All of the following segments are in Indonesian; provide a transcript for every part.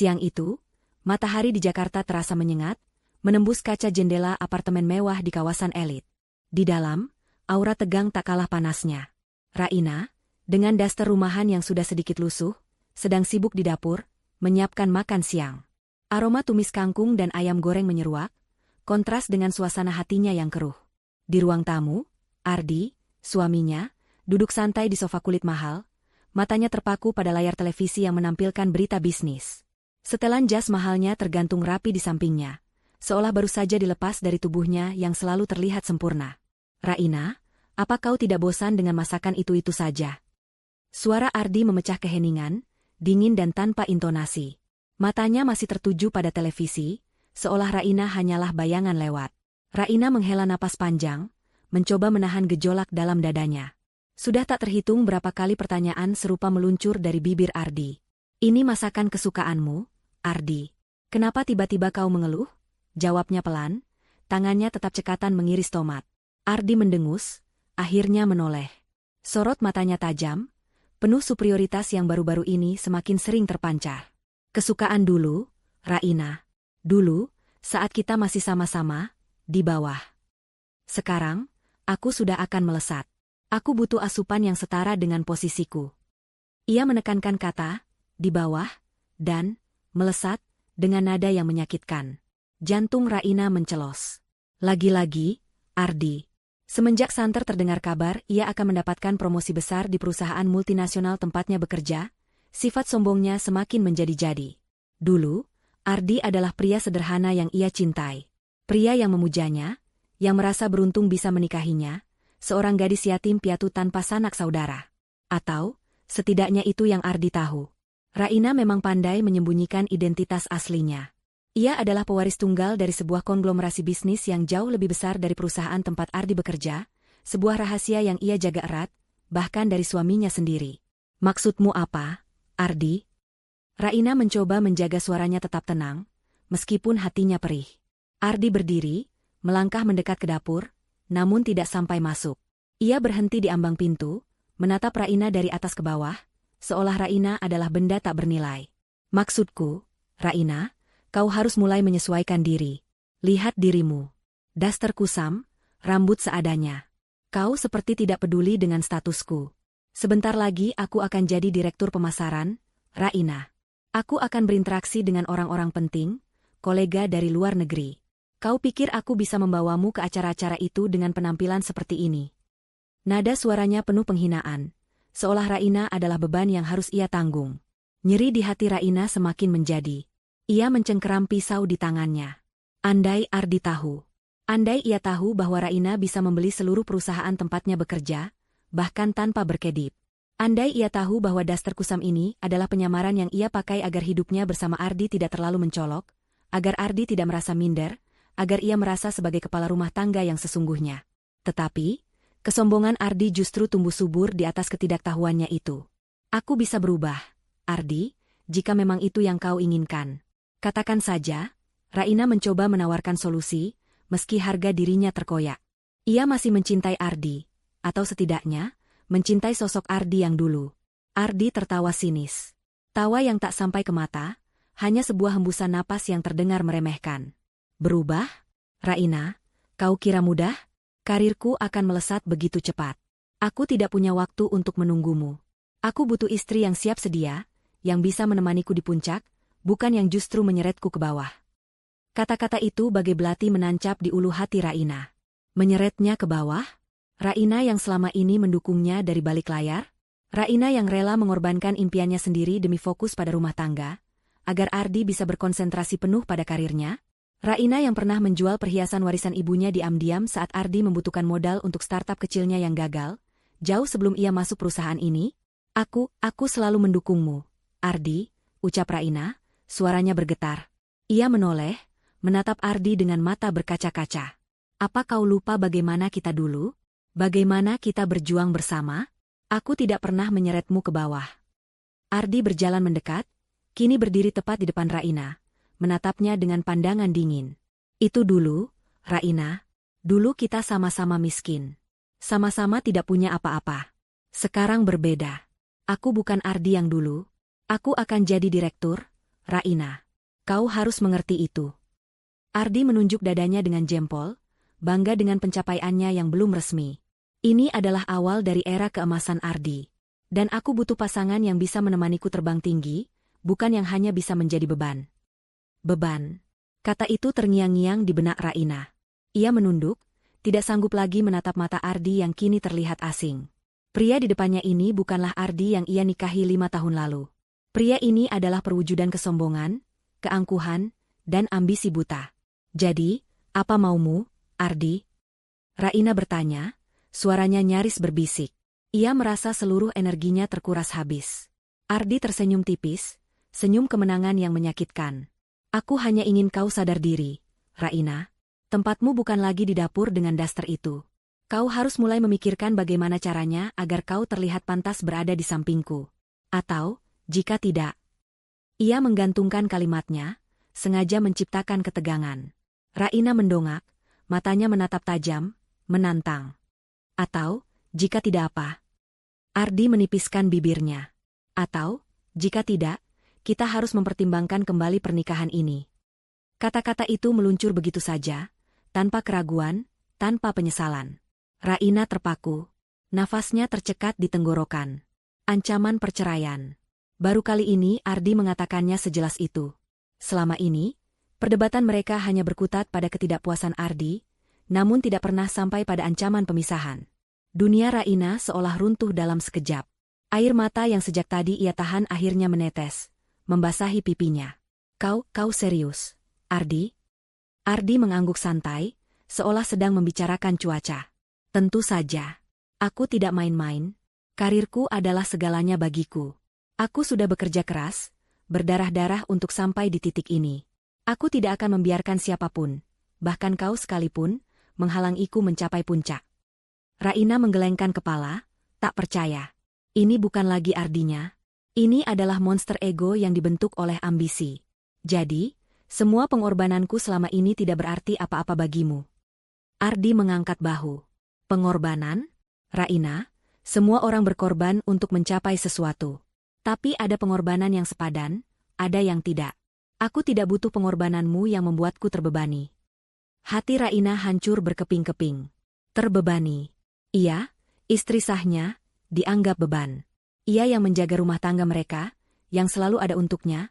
Siang itu, matahari di Jakarta terasa menyengat, menembus kaca jendela apartemen mewah di kawasan elit. Di dalam, aura tegang tak kalah panasnya. Raina, dengan daster rumahan yang sudah sedikit lusuh, sedang sibuk di dapur, menyiapkan makan siang. Aroma tumis kangkung dan ayam goreng menyeruak, kontras dengan suasana hatinya yang keruh. Di ruang tamu, Ardi, suaminya, duduk santai di sofa kulit mahal, matanya terpaku pada layar televisi yang menampilkan berita bisnis. Setelan jas mahalnya tergantung rapi di sampingnya, seolah baru saja dilepas dari tubuhnya yang selalu terlihat sempurna. Raina, apa kau tidak bosan dengan masakan itu-itu saja? Suara Ardi memecah keheningan, dingin dan tanpa intonasi. Matanya masih tertuju pada televisi, seolah Raina hanyalah bayangan lewat. Raina menghela napas panjang, mencoba menahan gejolak dalam dadanya. Sudah tak terhitung berapa kali pertanyaan serupa meluncur dari bibir Ardi. Ini masakan kesukaanmu, Ardi. Kenapa tiba-tiba kau mengeluh? Jawabnya pelan, tangannya tetap cekatan mengiris tomat. Ardi mendengus, akhirnya menoleh. Sorot matanya tajam, penuh superioritas yang baru-baru ini semakin sering terpancar. Kesukaan dulu, Raina. Dulu, saat kita masih sama-sama, di bawah. Sekarang, aku sudah akan melesat. Aku butuh asupan yang setara dengan posisiku. Ia menekankan kata, di bawah, dan, melesat, dengan nada yang menyakitkan. Jantung Raina mencelos. Lagi-lagi, Ardi. Semenjak santer terdengar kabar ia akan mendapatkan promosi besar di perusahaan multinasional tempatnya bekerja, sifat sombongnya semakin menjadi-jadi. Dulu, Ardi adalah pria sederhana yang ia cintai. Pria yang memujanya, yang merasa beruntung bisa menikahinya, seorang gadis yatim piatu tanpa sanak saudara. Atau, setidaknya itu yang Ardi tahu. Raina memang pandai menyembunyikan identitas aslinya. Ia adalah pewaris tunggal dari sebuah konglomerasi bisnis yang jauh lebih besar dari perusahaan tempat Ardi bekerja, sebuah rahasia yang ia jaga erat, bahkan dari suaminya sendiri. Maksudmu apa, Ardi? Raina mencoba menjaga suaranya tetap tenang, meskipun hatinya perih. Ardi berdiri, melangkah mendekat ke dapur, namun tidak sampai masuk. Ia berhenti di ambang pintu, menatap Raina dari atas ke bawah, seolah Raina adalah benda tak bernilai. Maksudku, Raina, kau harus mulai menyesuaikan diri. Lihat dirimu. Daster kusam, rambut seadanya. Kau seperti tidak peduli dengan statusku. Sebentar lagi aku akan jadi direktur pemasaran, Raina. Aku akan berinteraksi dengan orang-orang penting, kolega dari luar negeri. Kau pikir aku bisa membawamu ke acara-acara itu dengan penampilan seperti ini? Nada suaranya penuh penghinaan, seolah Raina adalah beban yang harus ia tanggung. Nyeri di hati Raina semakin menjadi. Ia mencengkeram pisau di tangannya. Andai Ardi tahu. Andai ia tahu bahwa Raina bisa membeli seluruh perusahaan tempatnya bekerja, bahkan tanpa berkedip. Andai ia tahu bahwa daster kusam ini adalah penyamaran yang ia pakai agar hidupnya bersama Ardi tidak terlalu mencolok, agar Ardi tidak merasa minder, agar ia merasa sebagai kepala rumah tangga yang sesungguhnya. Tetapi, kesombongan Ardi justru tumbuh subur di atas ketidaktahuannya itu. Aku bisa berubah, Ardi, jika memang itu yang kau inginkan. Katakan saja, Raina mencoba menawarkan solusi, meski harga dirinya terkoyak. Ia masih mencintai Ardi, atau setidaknya, mencintai sosok Ardi yang dulu. Ardi tertawa sinis. Tawa yang tak sampai ke mata, hanya sebuah hembusan napas yang terdengar meremehkan. Berubah? Raina, kau kira mudah? Karirku akan melesat begitu cepat. Aku tidak punya waktu untuk menunggumu. Aku butuh istri yang siap sedia, yang bisa menemaniku di puncak, bukan yang justru menyeretku ke bawah. Kata-kata itu bagai belati menancap di ulu hati Raina. Menyeretnya ke bawah? Raina yang selama ini mendukungnya dari balik layar? Raina yang rela mengorbankan impiannya sendiri demi fokus pada rumah tangga, agar Ardi bisa berkonsentrasi penuh pada karirnya? Raina yang pernah menjual perhiasan warisan ibunya diam-diam saat Ardi membutuhkan modal untuk startup kecilnya yang gagal, jauh sebelum ia masuk perusahaan ini? Aku selalu mendukungmu, Ardi, ucap Raina, suaranya bergetar. Ia menoleh, menatap Ardi dengan mata berkaca-kaca. Apa kau lupa bagaimana kita dulu? Bagaimana kita berjuang bersama? Aku tidak pernah menyeretmu ke bawah. Ardi berjalan mendekat, kini berdiri tepat di depan Raina, menatapnya dengan pandangan dingin. Itu dulu, Raina. Dulu kita sama-sama miskin. Sama-sama tidak punya apa-apa. Sekarang berbeda. Aku bukan Ardi yang dulu. Aku akan jadi direktur, Raina. Kau harus mengerti itu. Ardi menunjuk dadanya dengan jempol, bangga dengan pencapaiannya yang belum resmi. Ini adalah awal dari era keemasan Ardi. Dan aku butuh pasangan yang bisa menemaniku terbang tinggi, bukan yang hanya bisa menjadi beban. Beban. Kata itu terngiang-ngiang di benak Raina. Ia menunduk, tidak sanggup lagi menatap mata Ardi yang kini terlihat asing. Pria di depannya ini bukanlah Ardi yang ia nikahi 5 tahun lalu. Pria ini adalah perwujudan kesombongan, keangkuhan, dan ambisi buta. Jadi, apa maumu, Ardi? Raina bertanya, suaranya nyaris berbisik. Ia merasa seluruh energinya terkuras habis. Ardi tersenyum tipis, senyum kemenangan yang menyakitkan. Aku hanya ingin kau sadar diri, Raina. Tempatmu bukan lagi di dapur dengan daster itu. Kau harus mulai memikirkan bagaimana caranya agar kau terlihat pantas berada di sampingku. Atau, jika tidak. Ia menggantungkan kalimatnya, sengaja menciptakan ketegangan. Raina mendongak, matanya menatap tajam, menantang. Atau, jika tidak apa? Ardi menipiskan bibirnya. Atau, jika tidak, kita harus mempertimbangkan kembali pernikahan ini. Kata-kata itu meluncur begitu saja, tanpa keraguan, tanpa penyesalan. Raina terpaku. Nafasnya tercekat di tenggorokan. Ancaman perceraian. Baru kali ini Ardi mengatakannya sejelas itu. Selama ini, perdebatan mereka hanya berkutat pada ketidakpuasan Ardi, namun tidak pernah sampai pada ancaman pemisahan. Dunia Raina seolah runtuh dalam sekejap. Air mata yang sejak tadi ia tahan akhirnya menetes, membasahi pipinya. Kau serius, Ardi? Ardi mengangguk santai, seolah sedang membicarakan cuaca. Tentu saja. Aku tidak main-main. Karirku adalah segalanya bagiku. Aku sudah bekerja keras, berdarah-darah untuk sampai di titik ini. Aku tidak akan membiarkan siapapun, bahkan kau sekalipun, menghalangiku mencapai puncak. Raina menggelengkan kepala, tak percaya. Ini bukan lagi Ardinya. Ini adalah monster ego yang dibentuk oleh ambisi. Jadi, semua pengorbananku selama ini tidak berarti apa-apa bagimu. Ardi mengangkat bahu. Pengorbanan? Raina, semua orang berkorban untuk mencapai sesuatu. Tapi ada pengorbanan yang sepadan, ada yang tidak. Aku tidak butuh pengorbananmu yang membuatku terbebani. Hati Raina hancur berkeping-keping. Terbebani. Ia, istri sahnya, dianggap beban. Ia yang menjaga rumah tangga mereka, yang selalu ada untuknya,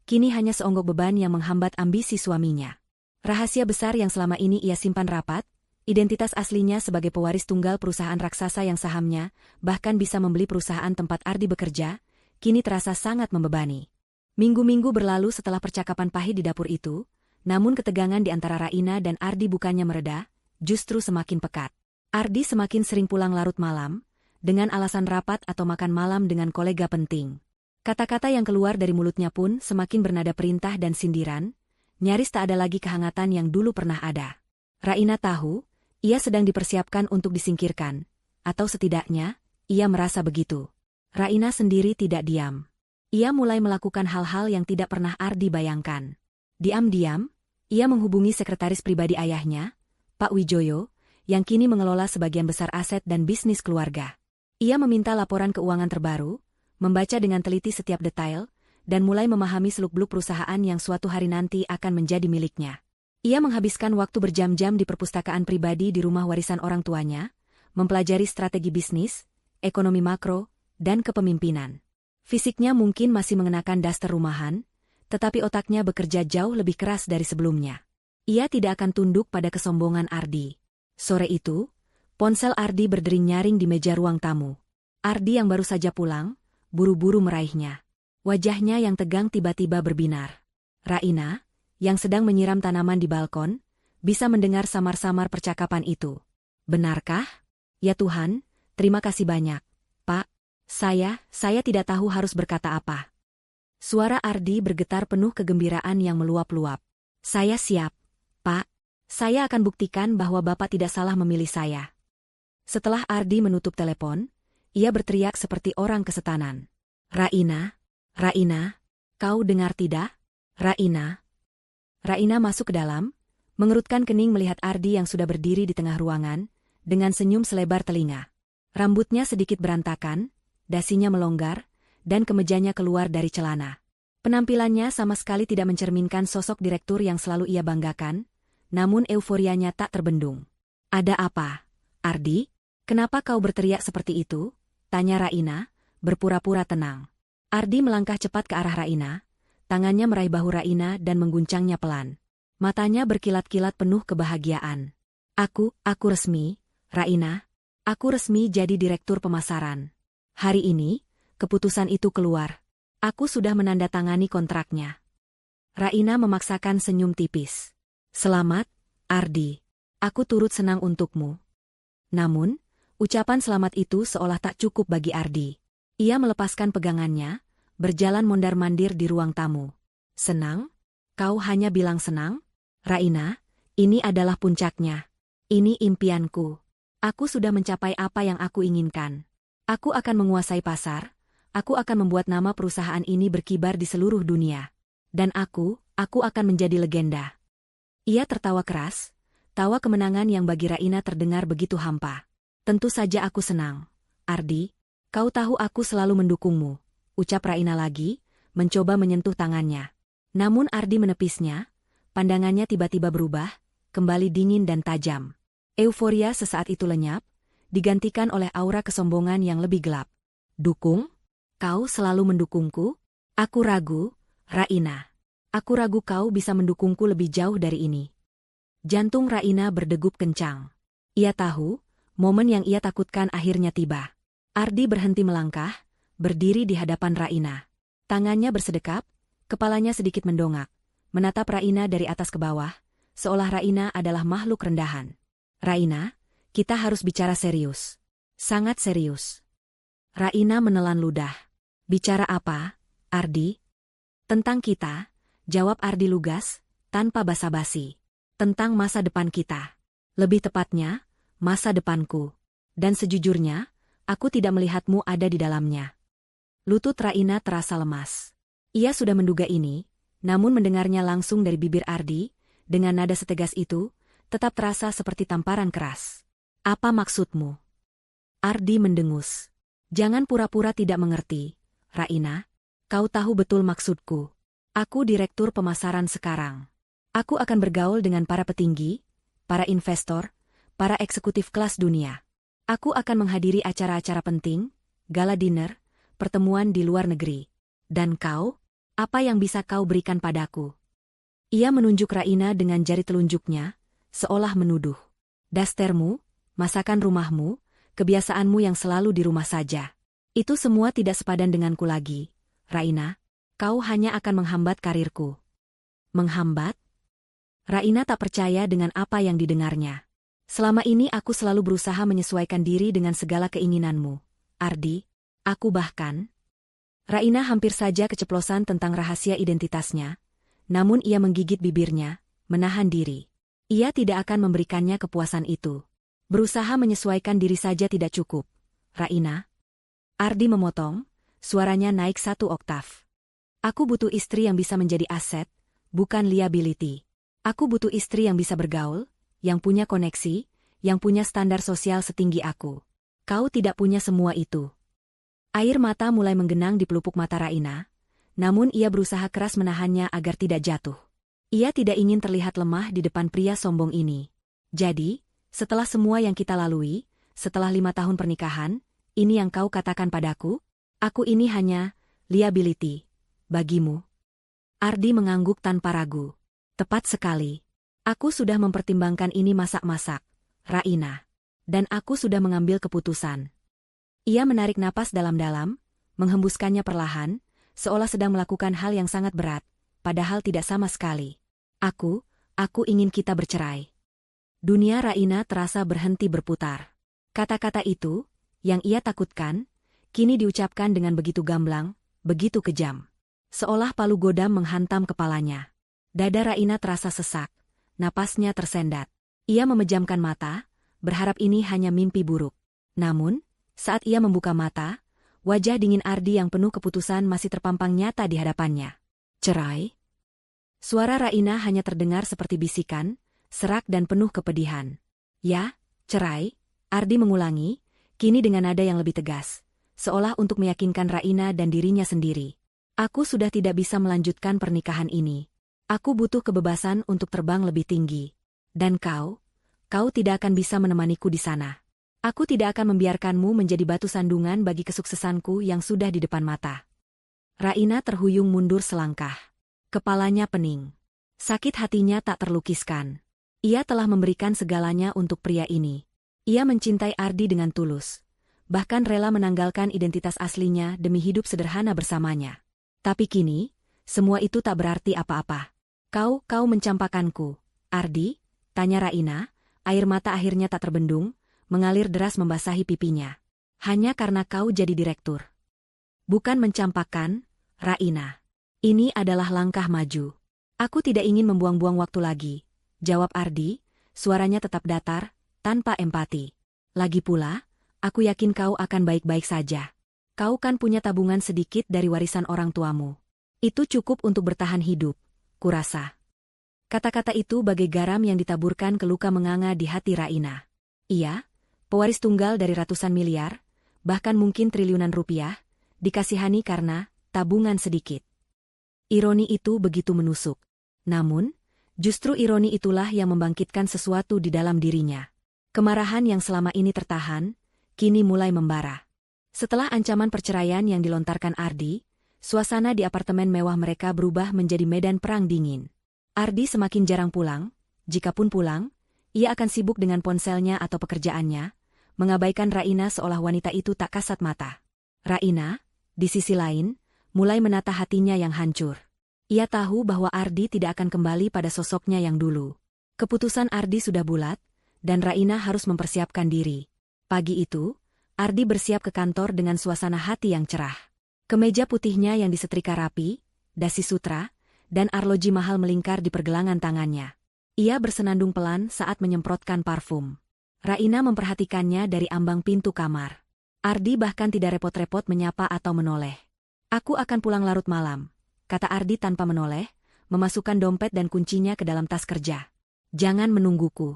kini hanya seonggok beban yang menghambat ambisi suaminya. Rahasia besar yang selama ini ia simpan rapat, identitas aslinya sebagai pewaris tunggal perusahaan raksasa yang sahamnya, bahkan bisa membeli perusahaan tempat Ardi bekerja, kini terasa sangat membebani. Minggu-minggu berlalu setelah percakapan pahit di dapur itu, namun ketegangan di antara Raina dan Ardi bukannya mereda, justru semakin pekat. Ardi semakin sering pulang larut malam, dengan alasan rapat atau makan malam dengan kolega penting. Kata-kata yang keluar dari mulutnya pun semakin bernada perintah dan sindiran, nyaris tak ada lagi kehangatan yang dulu pernah ada. Raina tahu, ia sedang dipersiapkan untuk disingkirkan, atau setidaknya, ia merasa begitu. Raina sendiri tidak diam. Ia mulai melakukan hal-hal yang tidak pernah Ardi bayangkan. Diam-diam, ia menghubungi sekretaris pribadi ayahnya, Pak Wijoyo, yang kini mengelola sebagian besar aset dan bisnis keluarga. Ia meminta laporan keuangan terbaru, membaca dengan teliti setiap detail, dan mulai memahami seluk-beluk perusahaan yang suatu hari nanti akan menjadi miliknya. Ia menghabiskan waktu berjam-jam di perpustakaan pribadi di rumah warisan orang tuanya, mempelajari strategi bisnis, ekonomi makro, dan kepemimpinan. Fisiknya mungkin masih mengenakan daster rumahan, tetapi otaknya bekerja jauh lebih keras dari sebelumnya. Ia tidak akan tunduk pada kesombongan Ardi. Sore itu, ponsel Ardi berdering nyaring di meja ruang tamu. Ardi yang baru saja pulang, buru-buru meraihnya. Wajahnya yang tegang tiba-tiba berbinar. Raina, yang sedang menyiram tanaman di balkon, bisa mendengar samar-samar percakapan itu. Benarkah? Ya Tuhan, terima kasih banyak, Pak. Saya tidak tahu harus berkata apa. Suara Ardi bergetar penuh kegembiraan yang meluap-luap. Saya siap, Pak. Saya akan buktikan bahwa Bapak tidak salah memilih saya. Setelah Ardi menutup telepon, ia berteriak seperti orang kesetanan. Raina, kau dengar tidak? Raina. Raina masuk ke dalam, mengerutkan kening melihat Ardi yang sudah berdiri di tengah ruangan, dengan senyum selebar telinga. Rambutnya sedikit berantakan, dasinya melonggar, dan kemejanya keluar dari celana. Penampilannya sama sekali tidak mencerminkan sosok direktur yang selalu ia banggakan, namun euforianya tak terbendung. Ada apa, Ardi? Kenapa kau berteriak seperti itu? Tanya Raina, berpura-pura tenang. Ardi melangkah cepat ke arah Raina, tangannya meraih bahu Raina dan mengguncangnya pelan. Matanya berkilat-kilat penuh kebahagiaan. Aku resmi, Raina. Aku resmi jadi direktur pemasaran. Hari ini, keputusan itu keluar. Aku sudah menandatangani kontraknya. Raina memaksakan senyum tipis. Selamat, Ardi. Aku turut senang untukmu. Namun, ucapan selamat itu seolah tak cukup bagi Ardi. Ia melepaskan pegangannya, berjalan mondar-mandir di ruang tamu. Senang? Kau hanya bilang senang? Raina, ini adalah puncaknya. Ini impianku. Aku sudah mencapai apa yang aku inginkan. Aku akan menguasai pasar. Aku akan membuat nama perusahaan ini berkibar di seluruh dunia. Dan aku akan menjadi legenda. Ia tertawa keras, tawa kemenangan yang bagi Raina terdengar begitu hampa. Tentu saja aku senang. Ardi, kau tahu aku selalu mendukungmu, ucap Raina lagi, mencoba menyentuh tangannya. Namun Ardi menepisnya, pandangannya tiba-tiba berubah, kembali dingin dan tajam. Euforia sesaat itu lenyap, digantikan oleh aura kesombongan yang lebih gelap. Dukung? Kau selalu mendukungku? Aku ragu, Raina. Aku ragu kau bisa mendukungku lebih jauh dari ini. Jantung Raina berdegup kencang. Ia tahu, momen yang ia takutkan akhirnya tiba. Ardi berhenti melangkah, berdiri di hadapan Raina. Tangannya bersedekap, kepalanya sedikit mendongak, menatap Raina dari atas ke bawah, seolah Raina adalah makhluk rendahan. Raina, kita harus bicara serius. Sangat serius. Raina menelan ludah. Bicara apa, Ardi? Tentang kita, jawab Ardi lugas, tanpa basa-basi. Tentang masa depan kita. Lebih tepatnya, masa depanku. Dan sejujurnya, aku tidak melihatmu ada di dalamnya. Lutut Raina terasa lemas. Ia sudah menduga ini, namun mendengarnya langsung dari bibir Ardi, dengan nada setegas itu, tetap terasa seperti tamparan keras. Apa maksudmu? Ardi mendengus. Jangan pura-pura tidak mengerti, Raina. Kau tahu betul maksudku. Aku direktur pemasaran sekarang. Aku akan bergaul dengan para petinggi, para investor, para eksekutif kelas dunia. Aku akan menghadiri acara-acara penting, gala dinner, pertemuan di luar negeri. Dan kau? Apa yang bisa kau berikan padaku? Ia menunjuk Raina dengan jari telunjuknya, seolah menuduh. Dastermu, masakan rumahmu, kebiasaanmu yang selalu di rumah saja. Itu semua tidak sepadan denganku lagi, Raina. Kau hanya akan menghambat karirku. Menghambat? Raina tak percaya dengan apa yang didengarnya. Selama ini aku selalu berusaha menyesuaikan diri dengan segala keinginanmu, Ardi. Aku bahkan... Raina hampir saja keceplosan tentang rahasia identitasnya, namun ia menggigit bibirnya, menahan diri. Ia tidak akan memberikannya kepuasan itu. Berusaha menyesuaikan diri saja tidak cukup. Raina. Ardi memotong, suaranya naik 1 oktav. Aku butuh istri yang bisa menjadi aset, bukan liability. Aku butuh istri yang bisa bergaul, yang punya koneksi, yang punya standar sosial setinggi aku. Kau tidak punya semua itu. Air mata mulai menggenang di pelupuk mata Raina, namun ia berusaha keras menahannya agar tidak jatuh. Ia tidak ingin terlihat lemah di depan pria sombong ini. Jadi, setelah semua yang kita lalui, setelah 5 tahun pernikahan, ini yang kau katakan padaku? Aku ini hanya liability bagimu. Ardi mengangguk tanpa ragu. Tepat sekali. Aku sudah mempertimbangkan ini masak-masak, Raina. Dan aku sudah mengambil keputusan. Ia menarik napas dalam-dalam, menghembuskannya perlahan, seolah sedang melakukan hal yang sangat berat, padahal tidak sama sekali. Aku ingin kita bercerai. Dunia Raina terasa berhenti berputar. Kata-kata itu, yang ia takutkan, kini diucapkan dengan begitu gamblang, begitu kejam. Seolah palu godam menghantam kepalanya. Dada Raina terasa sesak, napasnya tersendat. Ia memejamkan mata, berharap ini hanya mimpi buruk. Namun, saat ia membuka mata, wajah dingin Ardi yang penuh keputusan masih terpampang nyata di hadapannya. Cerai? Suara Raina hanya terdengar seperti bisikan, serak dan penuh kepedihan. Ya, cerai, Ardi mengulangi, kini dengan nada yang lebih tegas, seolah untuk meyakinkan Raina dan dirinya sendiri. Aku sudah tidak bisa melanjutkan pernikahan ini. Aku butuh kebebasan untuk terbang lebih tinggi. Dan kau tidak akan bisa menemaniku di sana. Aku tidak akan membiarkanmu menjadi batu sandungan bagi kesuksesanku yang sudah di depan mata. Raina terhuyung mundur selangkah. Kepalanya pening. Sakit hatinya tak terlukiskan. Ia telah memberikan segalanya untuk pria ini. Ia mencintai Ardi dengan tulus. Bahkan rela menanggalkan identitas aslinya demi hidup sederhana bersamanya. Tapi kini, semua itu tak berarti apa-apa. Kau mencampakkanku, Ardi? Tanya Raina, air mata akhirnya tak terbendung, mengalir deras membasahi pipinya. Hanya karena kau jadi direktur. Bukan mencampakkan, Raina. Ini adalah langkah maju. Aku tidak ingin membuang-buang waktu lagi, jawab Ardi, suaranya tetap datar, tanpa empati. Lagi pula, aku yakin kau akan baik-baik saja. Kau kan punya tabungan sedikit dari warisan orang tuamu. Itu cukup untuk bertahan hidup, kurasa. Kata-kata itu bagai garam yang ditaburkan ke luka menganga di hati Raina. Ia, pewaris tunggal dari ratusan miliar, bahkan mungkin triliunan rupiah, dikasihani karena tabungan sedikit. Ironi itu begitu menusuk. Namun, justru ironi itulah yang membangkitkan sesuatu di dalam dirinya. Kemarahan yang selama ini tertahan, kini mulai membara. Setelah ancaman perceraian yang dilontarkan Ardi, suasana di apartemen mewah mereka berubah menjadi medan perang dingin. Ardi semakin jarang pulang, jikapun pulang, ia akan sibuk dengan ponselnya atau pekerjaannya, mengabaikan Raina seolah wanita itu tak kasat mata. Raina, di sisi lain, mulai menata hatinya yang hancur. Ia tahu bahwa Ardi tidak akan kembali pada sosoknya yang dulu. Keputusan Ardi sudah bulat, dan Raina harus mempersiapkan diri. Pagi itu, Ardi bersiap ke kantor dengan suasana hati yang cerah. Kemeja putihnya yang disetrika rapi, dasi sutra, dan arloji mahal melingkar di pergelangan tangannya. Ia bersenandung pelan saat menyemprotkan parfum. Raina memperhatikannya dari ambang pintu kamar. Ardi bahkan tidak repot-repot menyapa atau menoleh. Aku akan pulang larut malam, kata Ardi tanpa menoleh, memasukkan dompet dan kuncinya ke dalam tas kerja. Jangan menungguku.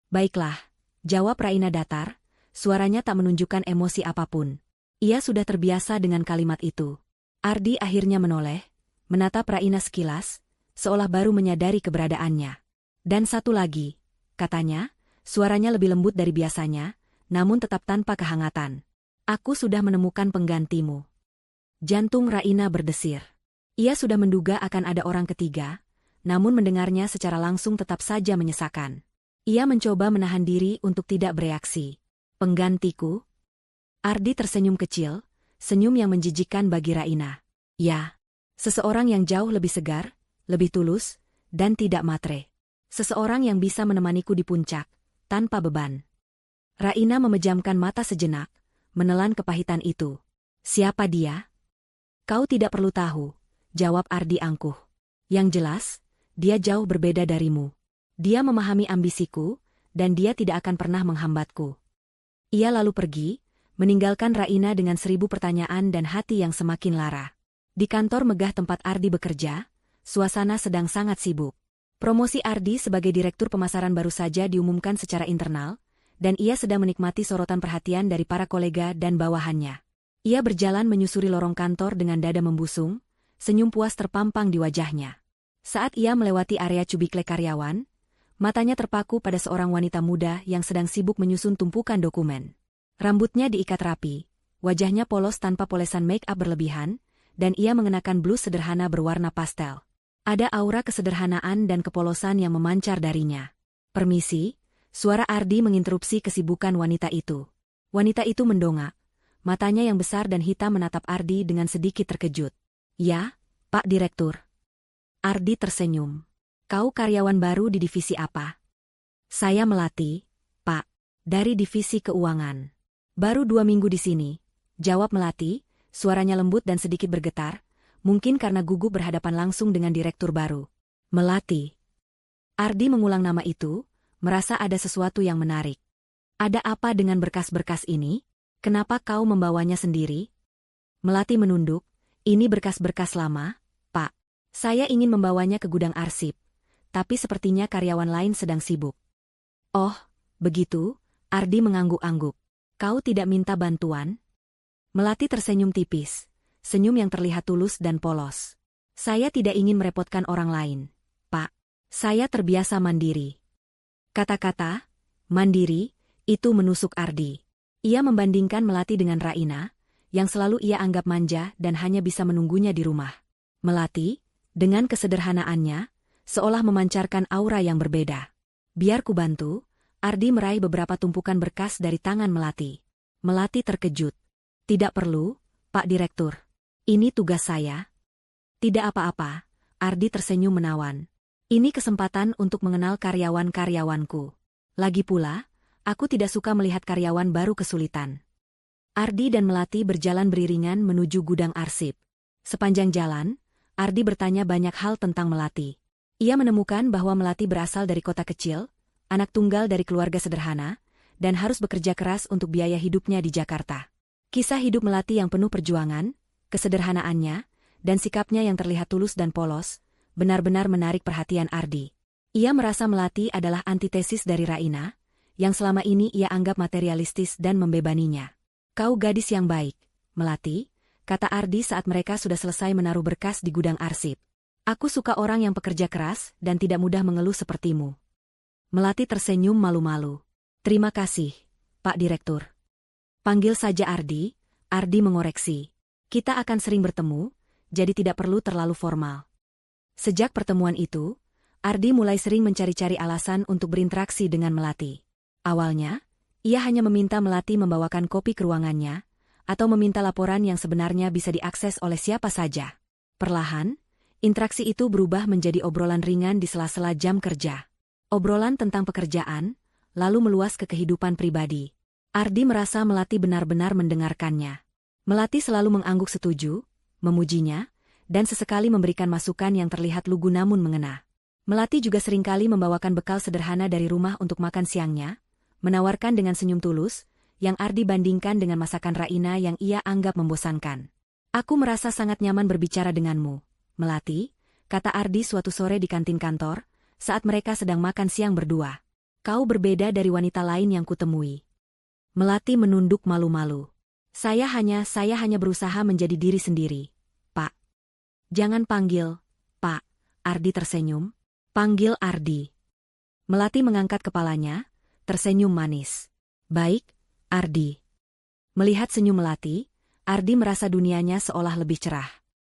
Baiklah, jawab Raina datar. Suaranya tak menunjukkan emosi apapun. Ia sudah terbiasa dengan kalimat itu. Ardi akhirnya menoleh, menatap Raina sekilas, seolah baru menyadari keberadaannya. Dan satu lagi, katanya, suaranya lebih lembut dari biasanya, namun tetap tanpa kehangatan. Aku sudah menemukan penggantimu. Jantung Raina berdesir. Ia sudah menduga akan ada orang ketiga, namun mendengarnya secara langsung tetap saja menyesakan. Ia mencoba menahan diri untuk tidak bereaksi. Penggantiku? Ardi tersenyum kecil, senyum yang menjijikkan bagi Raina. Ya, seseorang yang jauh lebih segar, lebih tulus, dan tidak matre. Seseorang yang bisa menemaniku di puncak, tanpa beban. Raina memejamkan mata sejenak, menelan kepahitan itu. Siapa dia? Kau tidak perlu tahu, jawab Ardi angkuh. Yang jelas, dia jauh berbeda darimu. Dia memahami ambisiku, dan dia tidak akan pernah menghambatku. Ia lalu pergi, meninggalkan Raina dengan 1000 pertanyaan dan hati yang semakin lara. Di kantor megah tempat Ardi bekerja, suasana sedang sangat sibuk. Promosi Ardi sebagai direktur pemasaran baru saja diumumkan secara internal, dan ia sedang menikmati sorotan perhatian dari para kolega dan bawahannya. Ia berjalan menyusuri lorong kantor dengan dada membusung, senyum puas terpampang di wajahnya. Saat ia melewati area cubikle karyawan, matanya terpaku pada seorang wanita muda yang sedang sibuk menyusun tumpukan dokumen. Rambutnya diikat rapi, wajahnya polos tanpa polesan make-up berlebihan, dan ia mengenakan blus sederhana berwarna pastel. Ada aura kesederhanaan dan kepolosan yang memancar darinya. Permisi, suara Ardi menginterupsi kesibukan wanita itu. Wanita itu mendongak, matanya yang besar dan hitam menatap Ardi dengan sedikit terkejut. Ya, Pak Direktur. Ardi tersenyum. Kau karyawan baru di divisi apa? Saya Melati, Pak, dari divisi keuangan. Baru 2 minggu di sini, jawab Melati, suaranya lembut dan sedikit bergetar, mungkin karena gugup berhadapan langsung dengan direktur baru. Melati. Ardi mengulang nama itu, merasa ada sesuatu yang menarik. Ada apa dengan berkas-berkas ini? Kenapa kau membawanya sendiri? Melati menunduk, ini berkas-berkas lama, Pak. Saya ingin membawanya ke gudang arsip. Tapi sepertinya karyawan lain sedang sibuk. Oh, begitu, Ardi mengangguk-angguk. Kau tidak minta bantuan? Melati tersenyum tipis. senyum yang terlihat tulus dan polos. Saya tidak ingin merepotkan orang lain, Pak. Saya terbiasa mandiri. Kata-kata mandiri itu menusuk Ardi. Ia membandingkan Melati dengan Raina, yang selalu ia anggap manja dan hanya bisa menunggunya di rumah. Melati, dengan kesederhanaannya, seolah memancarkan aura yang berbeda. Biar ku bantu, Ardi meraih beberapa tumpukan berkas dari tangan Melati. Melati terkejut. Tidak perlu, Pak Direktur. Ini tugas saya. Tidak apa-apa, Ardi tersenyum menawan. Ini kesempatan untuk mengenal karyawan-karyawanku. Lagi pula, aku tidak suka melihat karyawan baru kesulitan. Ardi dan Melati berjalan beriringan menuju gudang arsip. Sepanjang jalan, Ardi bertanya banyak hal tentang Melati. Ia menemukan bahwa Melati berasal dari kota kecil, anak tunggal dari keluarga sederhana, dan harus bekerja keras untuk biaya hidupnya di Jakarta. Kisah hidup Melati yang penuh perjuangan, kesederhanaannya, dan sikapnya yang terlihat tulus dan polos, benar-benar menarik perhatian Ardi. Ia merasa Melati adalah antitesis dari Raina, yang selama ini ia anggap materialistis dan membebaninya. Kau gadis yang baik, Melati, kata Ardi saat mereka sudah selesai menaruh berkas di gudang arsip. Aku suka orang yang pekerja keras dan tidak mudah mengeluh sepertimu. Melati tersenyum malu-malu. Terima kasih, Pak Direktur. Panggil saja Ardi, Ardi mengoreksi. Kita akan sering bertemu, jadi tidak perlu terlalu formal. Sejak pertemuan itu, Ardi mulai sering mencari-cari alasan untuk berinteraksi dengan Melati. Awalnya, ia hanya meminta Melati membawakan kopi ke ruangannya, atau meminta laporan yang sebenarnya bisa diakses oleh siapa saja. Perlahan, interaksi itu berubah menjadi obrolan ringan di sela-sela jam kerja. Obrolan tentang pekerjaan, lalu meluas ke kehidupan pribadi. Ardi merasa Melati benar-benar mendengarkannya. Melati selalu mengangguk setuju, memujinya, dan sesekali memberikan masukan yang terlihat lugu namun mengena. Melati juga seringkali membawakan bekal sederhana dari rumah untuk makan siangnya, menawarkan dengan senyum tulus, yang Ardi bandingkan dengan masakan Raina yang ia anggap membosankan. Aku merasa sangat nyaman berbicara denganmu, Melati, kata Ardi suatu sore di kantin kantor, saat mereka sedang makan siang berdua. Kau berbeda dari wanita lain yang kutemui. Melati menunduk malu-malu. Saya hanya berusaha menjadi diri sendiri, Pak. Jangan panggil, Pak. Ardi tersenyum. Panggil Ardi. Melati mengangkat kepalanya, tersenyum manis. Baik, Ardi. Melihat senyum Melati, Ardi merasa dunianya seolah lebih cerah.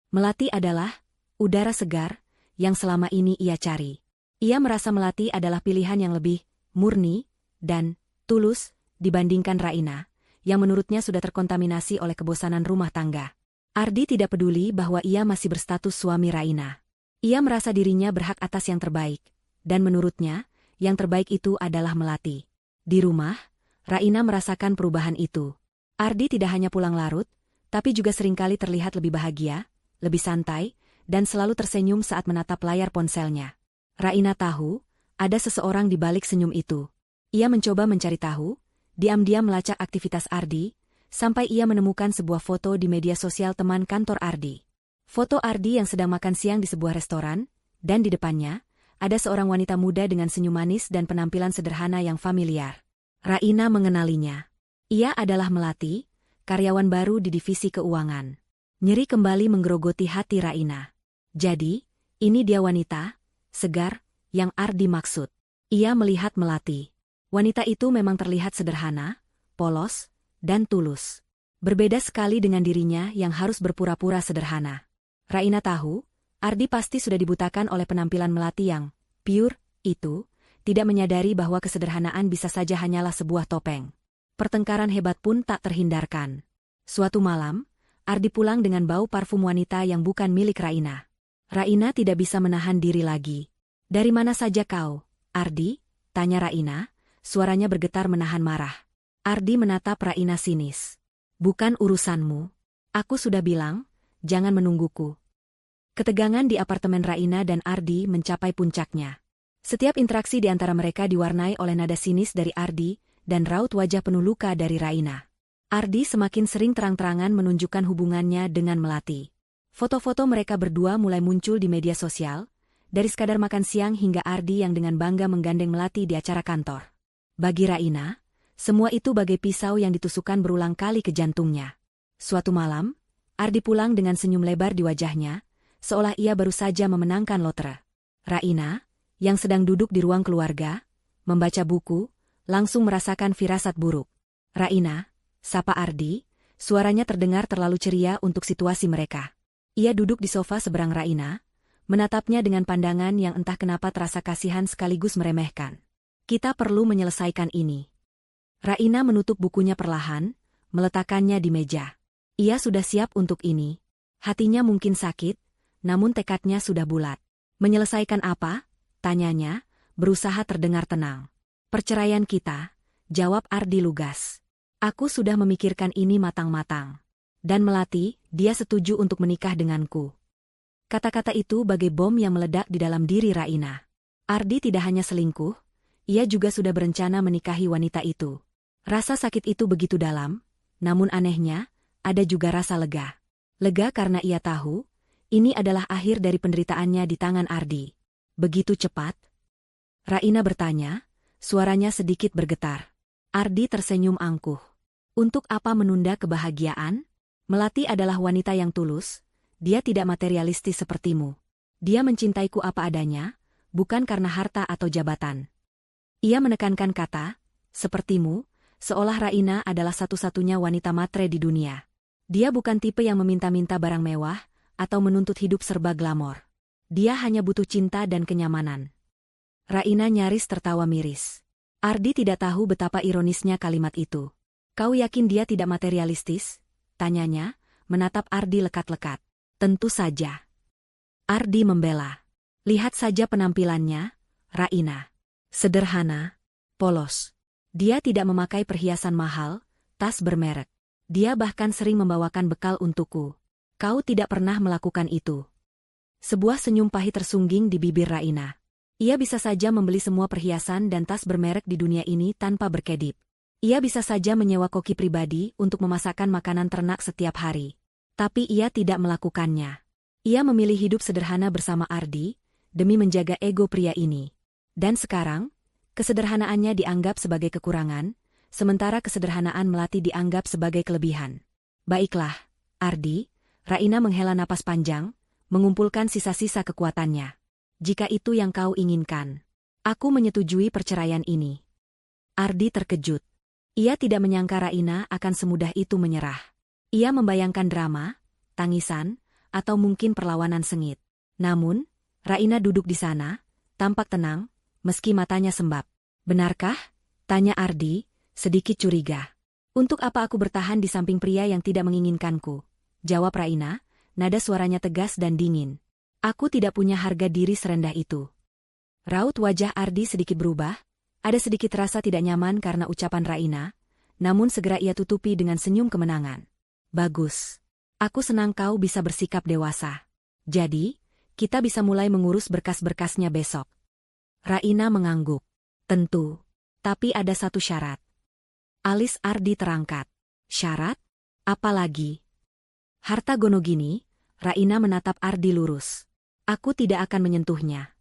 Melati adalah udara segar yang selama ini ia cari. Ia merasa Melati adalah pilihan yang lebih murni dan tulus dibandingkan Raina, yang menurutnya sudah terkontaminasi oleh kebosanan rumah tangga. Ardi tidak peduli bahwa ia masih berstatus suami Raina. Ia merasa dirinya berhak atas yang terbaik, dan menurutnya, yang terbaik itu adalah Melati. Di rumah, Raina merasakan perubahan itu. Ardi tidak hanya pulang larut, tapi juga seringkali terlihat lebih bahagia, lebih santai, dan selalu tersenyum saat menatap layar ponselnya. Raina tahu, ada seseorang di balik senyum itu. Ia mencoba mencari tahu, diam-diam melacak aktivitas Ardi, sampai ia menemukan sebuah foto di media sosial teman kantor Ardi. Foto Ardi yang sedang makan siang di sebuah restoran, dan di depannya, ada seorang wanita muda dengan senyum manis dan penampilan sederhana yang familiar. Raina mengenalinya. Ia adalah Melati, karyawan baru di divisi keuangan. Nyeri kembali menggerogoti hati Raina. Jadi, ini dia wanita segar, yang Ardi maksud. Ia melihat Melati. Wanita itu memang terlihat sederhana, polos, dan tulus. Berbeda sekali dengan dirinya yang harus berpura-pura sederhana. Raina tahu, Ardi pasti sudah dibutakan oleh penampilan Melati yang pure itu, tidak menyadari bahwa kesederhanaan bisa saja hanyalah sebuah topeng. Pertengkaran hebat pun tak terhindarkan. Suatu malam, Ardi pulang dengan bau parfum wanita yang bukan milik Raina. Raina tidak bisa menahan diri lagi. Dari mana saja kau, Ardi? Tanya Raina, suaranya bergetar menahan marah. Ardi menatap Raina sinis. Bukan urusanmu. Aku sudah bilang, jangan menungguku. Ketegangan di apartemen Raina dan Ardi mencapai puncaknya. Setiap interaksi di antara mereka diwarnai oleh nada sinis dari Ardi dan raut wajah penuh luka dari Raina. Ardi semakin sering terang-terangan menunjukkan hubungannya dengan Melati. Foto-foto mereka berdua mulai muncul di media sosial, dari sekadar makan siang hingga Ardi yang dengan bangga menggandeng Melati di acara kantor. Bagi Raina, semua itu bagai pisau yang ditusukkan berulang kali ke jantungnya. Suatu malam, Ardi pulang dengan senyum lebar di wajahnya, seolah ia baru saja memenangkan lotre. Raina, yang sedang duduk di ruang keluarga, membaca buku, langsung merasakan firasat buruk. Raina, sapa Ardi, suaranya terdengar terlalu ceria untuk situasi mereka. Ia duduk di sofa seberang Raina, menatapnya dengan pandangan yang entah kenapa terasa kasihan sekaligus meremehkan. Kita perlu menyelesaikan ini. Raina menutup bukunya perlahan, meletakkannya di meja. Ia sudah siap untuk ini. Hatinya mungkin sakit, namun tekadnya sudah bulat. Menyelesaikan apa? Tanyanya, berusaha terdengar tenang. Perceraian kita, jawab Ardi lugas. Aku sudah memikirkan ini matang-matang. Dan Melati, dia setuju untuk menikah denganku. Kata-kata itu bagai bom yang meledak di dalam diri Raina. Ardi tidak hanya selingkuh, ia juga sudah berencana menikahi wanita itu. Rasa sakit itu begitu dalam, namun anehnya, ada juga rasa lega. Lega karena ia tahu, ini adalah akhir dari penderitaannya di tangan Ardi. Begitu cepat? Raina bertanya, suaranya sedikit bergetar. Ardi tersenyum angkuh. Untuk apa menunda kebahagiaan? Melati adalah wanita yang tulus, dia tidak materialistis sepertimu. Dia mencintaiku apa adanya, bukan karena harta atau jabatan. Ia menekankan kata, sepertimu, seolah Raina adalah satu-satunya wanita matre di dunia. Dia bukan tipe yang meminta-minta barang mewah, atau menuntut hidup serba glamor. Dia hanya butuh cinta dan kenyamanan. Raina nyaris tertawa miris. Ardi tidak tahu betapa ironisnya kalimat itu. Kau yakin dia tidak materialistis? Tanyanya, menatap Ardi lekat-lekat. Tentu saja. Ardi membela. Lihat saja penampilannya, Raina. Sederhana, polos. Dia tidak memakai perhiasan mahal, tas bermerek. Dia bahkan sering membawakan bekal untukku. Kau tidak pernah melakukan itu. Sebuah senyum pahit tersungging di bibir Raina. Ia bisa saja membeli semua perhiasan dan tas bermerek di dunia ini tanpa berkedip. Ia bisa saja menyewa koki pribadi untuk memasakkan makanan ternak setiap hari. Tapi ia tidak melakukannya. Ia memilih hidup sederhana bersama Ardi, demi menjaga ego pria ini. Dan sekarang, kesederhanaannya dianggap sebagai kekurangan, sementara kesederhanaan Melati dianggap sebagai kelebihan. Baiklah, Ardi, Raina menghela napas panjang, mengumpulkan sisa-sisa kekuatannya. Jika itu yang kau inginkan, aku menyetujui perceraian ini. Ardi terkejut. Ia tidak menyangka Raina akan semudah itu menyerah. Ia membayangkan drama, tangisan, atau mungkin perlawanan sengit. Namun, Raina duduk di sana, tampak tenang, meski matanya sembab. Benarkah? Tanya Ardi, sedikit curiga. Untuk apa aku bertahan di samping pria yang tidak menginginkanku? Jawab Raina, nada suaranya tegas dan dingin. Aku tidak punya harga diri serendah itu. Raut wajah Ardi sedikit berubah, ada sedikit rasa tidak nyaman karena ucapan Raina, namun segera ia tutupi dengan senyum kemenangan. Bagus. Aku senang kau bisa bersikap dewasa. Jadi, kita bisa mulai mengurus berkas-berkasnya besok. Raina mengangguk. Tentu. Tapi ada satu syarat. Alis Ardi terangkat. Syarat? Apa lagi? Harta Gonogini, Raina menatap Ardi lurus. Aku tidak akan menyentuhnya.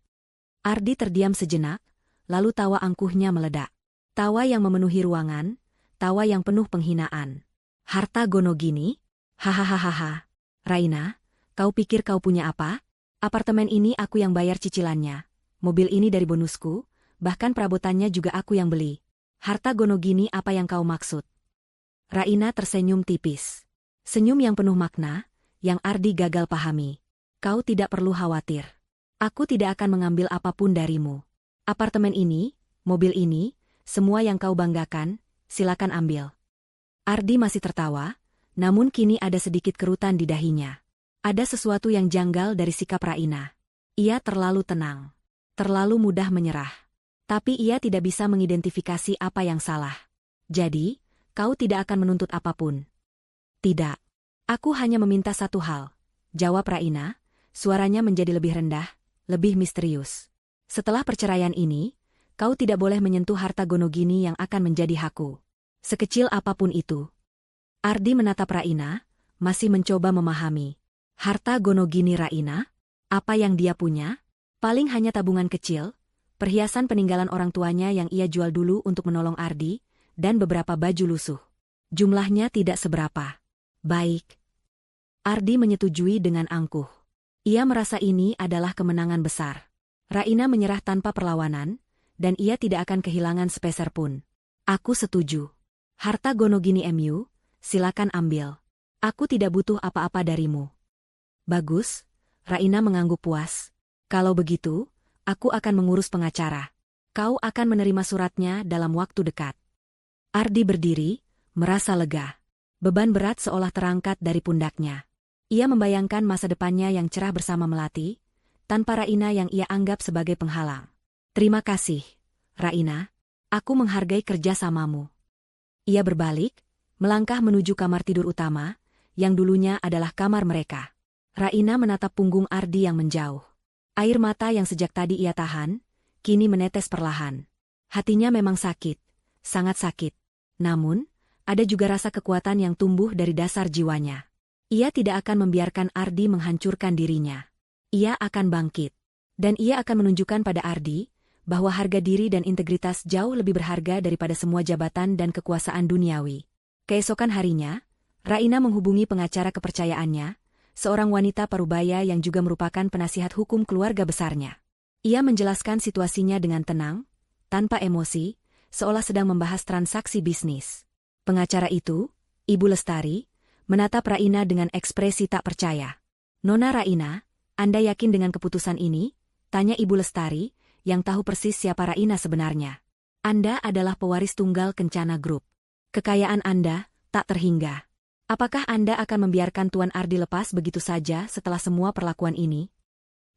Ardi terdiam sejenak, lalu tawa angkuhnya meledak. Tawa yang memenuhi ruangan, tawa yang penuh penghinaan. Harta Gonogini? Hahaha. Raina, kau pikir kau punya apa? Apartemen ini aku yang bayar cicilannya. Mobil ini dari bonusku, bahkan perabotannya juga aku yang beli. Harta Gonogini apa yang kau maksud? Raina tersenyum tipis. Senyum yang penuh makna, yang Ardi gagal pahami. Kau tidak perlu khawatir. Aku tidak akan mengambil apapun darimu. Apartemen ini, mobil ini, semua yang kau banggakan, silakan ambil. Ardi masih tertawa, namun kini ada sedikit kerutan di dahinya. Ada sesuatu yang janggal dari sikap Raina. Ia terlalu tenang. Terlalu mudah menyerah. Tapi ia tidak bisa mengidentifikasi apa yang salah. Jadi, kau tidak akan menuntut apapun. Tidak. Aku hanya meminta satu hal. Jawab Raina, suaranya menjadi lebih rendah, lebih misterius. Setelah perceraian ini, kau tidak boleh menyentuh harta Gonogini yang akan menjadi hakku. Sekecil apapun itu. Ardi menatap Raina, masih mencoba memahami. Harta Gonogini Raina? Apa yang dia punya? Paling hanya tabungan kecil, perhiasan peninggalan orang tuanya yang ia jual dulu untuk menolong Ardi, dan beberapa baju lusuh. Jumlahnya tidak seberapa. Baik. Ardi menyetujui dengan angkuh. Ia merasa ini adalah kemenangan besar. Raina menyerah tanpa perlawanan, dan ia tidak akan kehilangan sepeser pun. Aku setuju. Harta Gonogini MU, silakan ambil. Aku tidak butuh apa-apa darimu. Bagus, Raina mengangguk puas. Kalau begitu, aku akan mengurus pengacara. Kau akan menerima suratnya dalam waktu dekat. Ardi berdiri, merasa lega. Beban berat seolah terangkat dari pundaknya. Ia membayangkan masa depannya yang cerah bersama Melati, tanpa Raina yang ia anggap sebagai penghalang. Terima kasih, Raina. Aku menghargai kerjasamamu. Ia berbalik, melangkah menuju kamar tidur utama, yang dulunya adalah kamar mereka. Raina menatap punggung Ardi yang menjauh. Air mata yang sejak tadi ia tahan, kini menetes perlahan. Hatinya memang sakit, sangat sakit. Namun, ada juga rasa kekuatan yang tumbuh dari dasar jiwanya. Ia tidak akan membiarkan Ardi menghancurkan dirinya. Ia akan bangkit. Dan ia akan menunjukkan pada Ardi, bahwa harga diri dan integritas jauh lebih berharga daripada semua jabatan dan kekuasaan duniawi. Keesokan harinya, Raina menghubungi pengacara kepercayaannya, seorang wanita parubaya yang juga merupakan penasihat hukum keluarga besarnya. Ia menjelaskan situasinya dengan tenang, tanpa emosi, seolah sedang membahas transaksi bisnis. Pengacara itu, Ibu Lestari, menatap Raina dengan ekspresi tak percaya. Nona Raina, Anda yakin dengan keputusan ini? Tanya Ibu Lestari, yang tahu persis siapa Raina sebenarnya. Anda adalah pewaris tunggal Kencana Group. Kekayaan Anda tak terhingga. Apakah Anda akan membiarkan Tuan Ardi lepas begitu saja setelah semua perlakuan ini?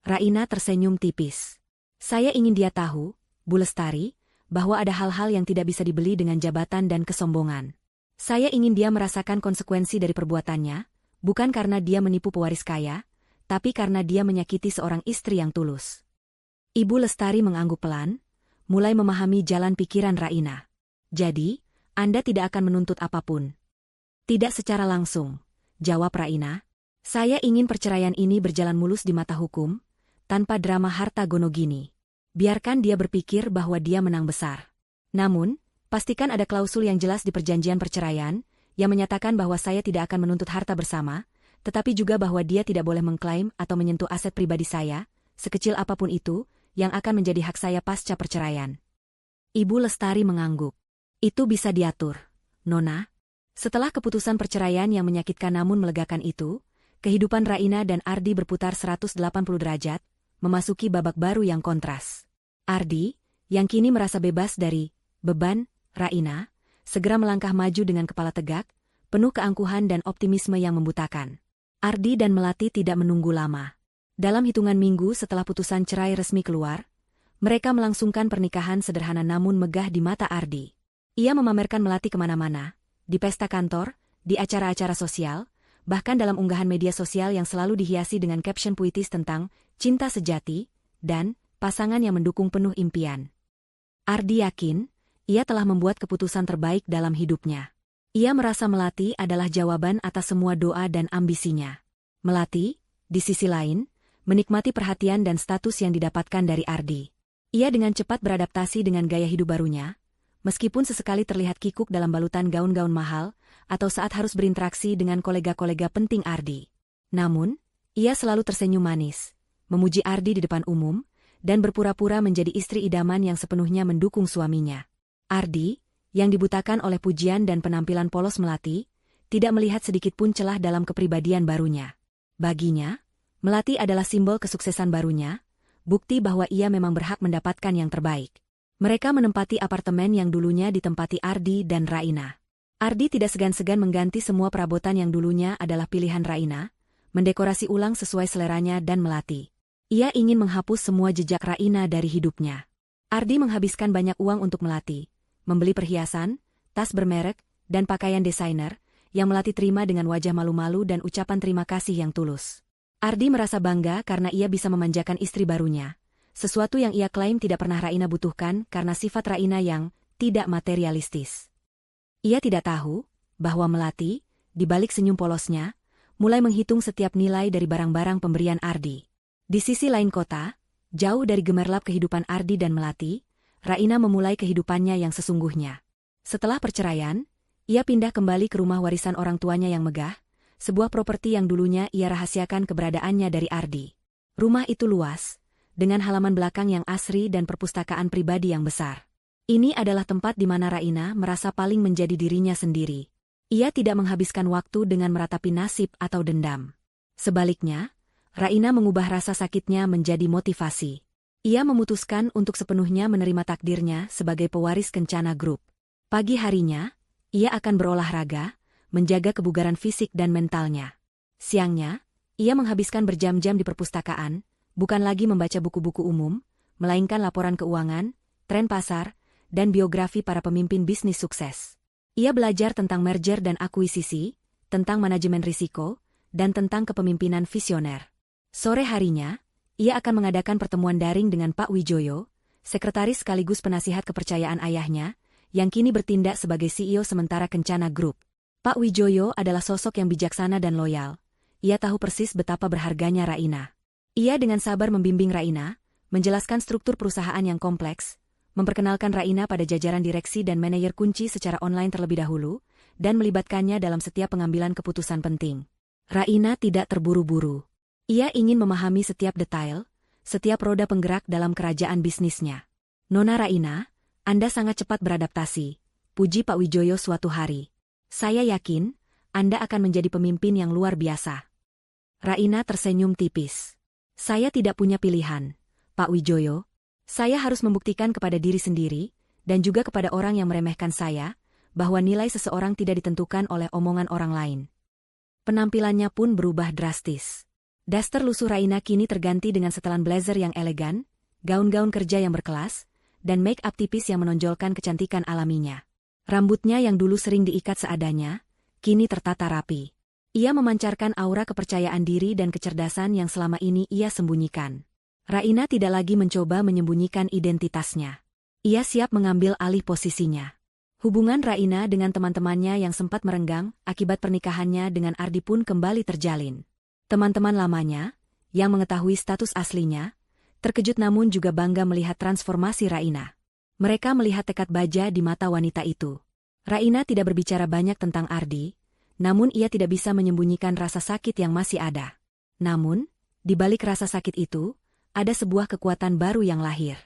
Raina tersenyum tipis. Saya ingin dia tahu, Bu Lestari, bahwa ada hal-hal yang tidak bisa dibeli dengan jabatan dan kesombongan. Saya ingin dia merasakan konsekuensi dari perbuatannya, bukan karena dia menipu pewaris kaya, tapi karena dia menyakiti seorang istri yang tulus. Ibu Lestari mengangguk pelan, mulai memahami jalan pikiran Raina. Jadi, Anda tidak akan menuntut apapun. Tidak secara langsung, jawab Raina. Saya ingin perceraian ini berjalan mulus di mata hukum, tanpa drama harta Gonogini. Biarkan dia berpikir bahwa dia menang besar. Namun, pastikan ada klausul yang jelas di perjanjian perceraian, yang menyatakan bahwa saya tidak akan menuntut harta bersama, tetapi juga bahwa dia tidak boleh mengklaim atau menyentuh aset pribadi saya, sekecil apapun itu, yang akan menjadi hak saya pasca perceraian. Ibu Lestari mengangguk. Itu bisa diatur, Nona. Setelah keputusan perceraian yang menyakitkan namun melegakan itu, kehidupan Raina dan Ardi berputar 180 derajat, memasuki babak baru yang kontras. Ardi, yang kini merasa bebas dari beban Raina, segera melangkah maju dengan kepala tegak, penuh keangkuhan dan optimisme yang membutakan. Ardi dan Melati tidak menunggu lama. Dalam hitungan minggu setelah putusan cerai resmi keluar, mereka melangsungkan pernikahan sederhana namun megah di mata Ardi. Ia memamerkan Melati kemana-mana, di pesta kantor, di acara-acara sosial, bahkan dalam unggahan media sosial yang selalu dihiasi dengan caption puitis tentang cinta sejati, dan pasangan yang mendukung penuh impian. Ardi yakin, ia telah membuat keputusan terbaik dalam hidupnya. Ia merasa Melati adalah jawaban atas semua doa dan ambisinya. Melati, di sisi lain, menikmati perhatian dan status yang didapatkan dari Ardi. Ia dengan cepat beradaptasi dengan gaya hidup barunya, meskipun sesekali terlihat kikuk dalam balutan gaun-gaun mahal, atau saat harus berinteraksi dengan kolega-kolega penting Ardi. Namun, ia selalu tersenyum manis, memuji Ardi di depan umum, dan berpura-pura menjadi istri idaman yang sepenuhnya mendukung suaminya. Ardi, yang dibutakan oleh pujian dan penampilan polos Melati, tidak melihat sedikitpun celah dalam kepribadian barunya. Baginya, Melati adalah simbol kesuksesan barunya, bukti bahwa ia memang berhak mendapatkan yang terbaik. Mereka menempati apartemen yang dulunya ditempati Ardi dan Raina. Ardi tidak segan-segan mengganti semua perabotan yang dulunya adalah pilihan Raina, mendekorasi ulang sesuai seleranya dan Melati. Ia ingin menghapus semua jejak Raina dari hidupnya. Ardi menghabiskan banyak uang untuk Melati, membeli perhiasan, tas bermerek, dan pakaian desainer, yang Melati terima dengan wajah malu-malu dan ucapan terima kasih yang tulus. Ardi merasa bangga karena ia bisa memanjakan istri barunya, sesuatu yang ia klaim tidak pernah Raina butuhkan karena sifat Raina yang tidak materialistis. Ia tidak tahu bahwa Melati, di balik senyum polosnya, mulai menghitung setiap nilai dari barang-barang pemberian Ardi. Di sisi lain kota, jauh dari gemerlap kehidupan Ardi dan Melati, Raina memulai kehidupannya yang sesungguhnya. Setelah perceraian, ia pindah kembali ke rumah warisan orang tuanya yang megah, sebuah properti yang dulunya ia rahasiakan keberadaannya dari Ardi. Rumah itu luas, dengan halaman belakang yang asri dan perpustakaan pribadi yang besar. Ini adalah tempat di mana Raina merasa paling menjadi dirinya sendiri. Ia tidak menghabiskan waktu dengan meratapi nasib atau dendam. Sebaliknya, Raina mengubah rasa sakitnya menjadi motivasi. Ia memutuskan untuk sepenuhnya menerima takdirnya sebagai pewaris Kencana Group. Pagi harinya, ia akan berolahraga, menjaga kebugaran fisik dan mentalnya. Siangnya, ia menghabiskan berjam-jam di perpustakaan, bukan lagi membaca buku-buku umum, melainkan laporan keuangan, tren pasar, dan biografi para pemimpin bisnis sukses. Ia belajar tentang merger dan akuisisi, tentang manajemen risiko, dan tentang kepemimpinan visioner. Sore harinya, ia akan mengadakan pertemuan daring dengan Pak Wijoyo, sekretaris sekaligus penasihat kepercayaan ayahnya, yang kini bertindak sebagai CEO sementara Kencana Group. Pak Wijoyo adalah sosok yang bijaksana dan loyal. Ia tahu persis betapa berharganya Raina. Ia dengan sabar membimbing Raina, menjelaskan struktur perusahaan yang kompleks, memperkenalkan Raina pada jajaran direksi dan manajer kunci secara online terlebih dahulu, dan melibatkannya dalam setiap pengambilan keputusan penting. Raina tidak terburu-buru. Ia ingin memahami setiap detail, setiap roda penggerak dalam kerajaan bisnisnya. "Nona Raina, Anda sangat cepat beradaptasi," puji Pak Wijoyo suatu hari. "Saya yakin, Anda akan menjadi pemimpin yang luar biasa." Raina tersenyum tipis. "Saya tidak punya pilihan, Pak Wijoyo. Saya harus membuktikan kepada diri sendiri, dan juga kepada orang yang meremehkan saya, bahwa nilai seseorang tidak ditentukan oleh omongan orang lain." Penampilannya pun berubah drastis. Daster lusuh Raina kini terganti dengan setelan blazer yang elegan, gaun-gaun kerja yang berkelas, dan make-up tipis yang menonjolkan kecantikan alaminya. Rambutnya yang dulu sering diikat seadanya, kini tertata rapi. Ia memancarkan aura kepercayaan diri dan kecerdasan yang selama ini ia sembunyikan. Raina tidak lagi mencoba menyembunyikan identitasnya. Ia siap mengambil alih posisinya. Hubungan Raina dengan teman-temannya yang sempat merenggang akibat pernikahannya dengan Ardi pun kembali terjalin. Teman-teman lamanya, yang mengetahui status aslinya, terkejut namun juga bangga melihat transformasi Raina. Mereka melihat tekad baja di mata wanita itu. Raina tidak berbicara banyak tentang Ardi, namun ia tidak bisa menyembunyikan rasa sakit yang masih ada. Namun, di balik rasa sakit itu, ada sebuah kekuatan baru yang lahir.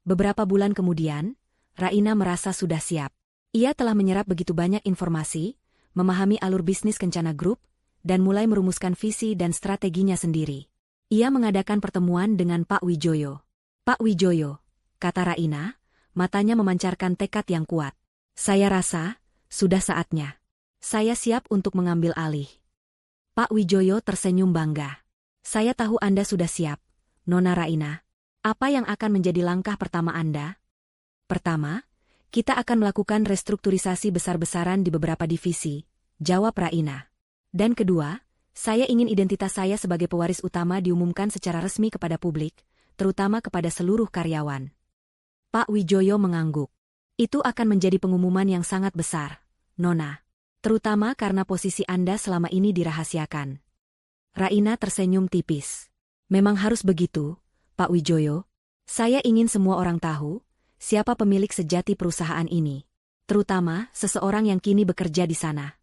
Beberapa bulan kemudian, Raina merasa sudah siap. Ia telah menyerap begitu banyak informasi, memahami alur bisnis Kencana Group, dan mulai merumuskan visi dan strateginya sendiri. Ia mengadakan pertemuan dengan Pak Wijoyo. "Pak Wijoyo," kata Raina, matanya memancarkan tekad yang kuat. "Saya rasa, sudah saatnya. Saya siap untuk mengambil alih." Pak Wijoyo tersenyum bangga. "Saya tahu Anda sudah siap, Nona Raina. Apa yang akan menjadi langkah pertama Anda?" "Pertama, kita akan melakukan restrukturisasi besar-besaran di beberapa divisi," jawab Raina. "Dan kedua, saya ingin identitas saya sebagai pewaris utama diumumkan secara resmi kepada publik, terutama kepada seluruh karyawan." Pak Wijoyo mengangguk. "Itu akan menjadi pengumuman yang sangat besar, Nona. Terutama karena posisi Anda selama ini dirahasiakan." Raina tersenyum tipis. "Memang harus begitu, Pak Wijoyo. Saya ingin semua orang tahu, siapa pemilik sejati perusahaan ini. Terutama seseorang yang kini bekerja di sana."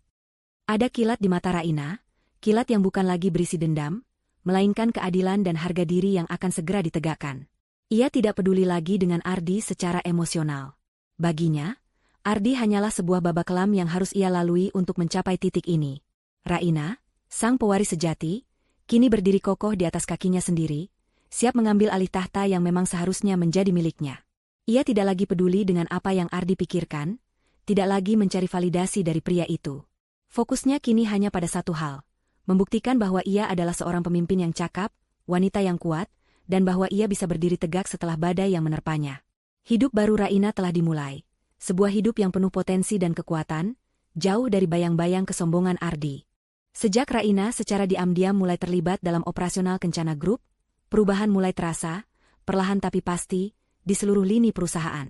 Ada kilat di mata Raina, kilat yang bukan lagi berisi dendam, melainkan keadilan dan harga diri yang akan segera ditegakkan. Ia tidak peduli lagi dengan Ardi secara emosional. Baginya, Ardi hanyalah sebuah babak kelam yang harus ia lalui untuk mencapai titik ini. Raina, sang pewaris sejati, kini berdiri kokoh di atas kakinya sendiri, siap mengambil alih tahta yang memang seharusnya menjadi miliknya. Ia tidak lagi peduli dengan apa yang Ardi pikirkan, tidak lagi mencari validasi dari pria itu. Fokusnya kini hanya pada satu hal, membuktikan bahwa ia adalah seorang pemimpin yang cakap, wanita yang kuat, dan bahwa ia bisa berdiri tegak setelah badai yang menerpanya. Hidup baru Raina telah dimulai, sebuah hidup yang penuh potensi dan kekuatan, jauh dari bayang-bayang kesombongan Ardi. Sejak Raina secara diam-diam mulai terlibat dalam operasional Kencana Group, perubahan mulai terasa, perlahan tapi pasti, di seluruh lini perusahaan.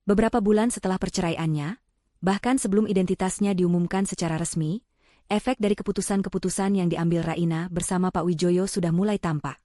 Beberapa bulan setelah perceraiannya, bahkan sebelum identitasnya diumumkan secara resmi, efek dari keputusan-keputusan yang diambil Raina bersama Pak Wijoyo sudah mulai tampak.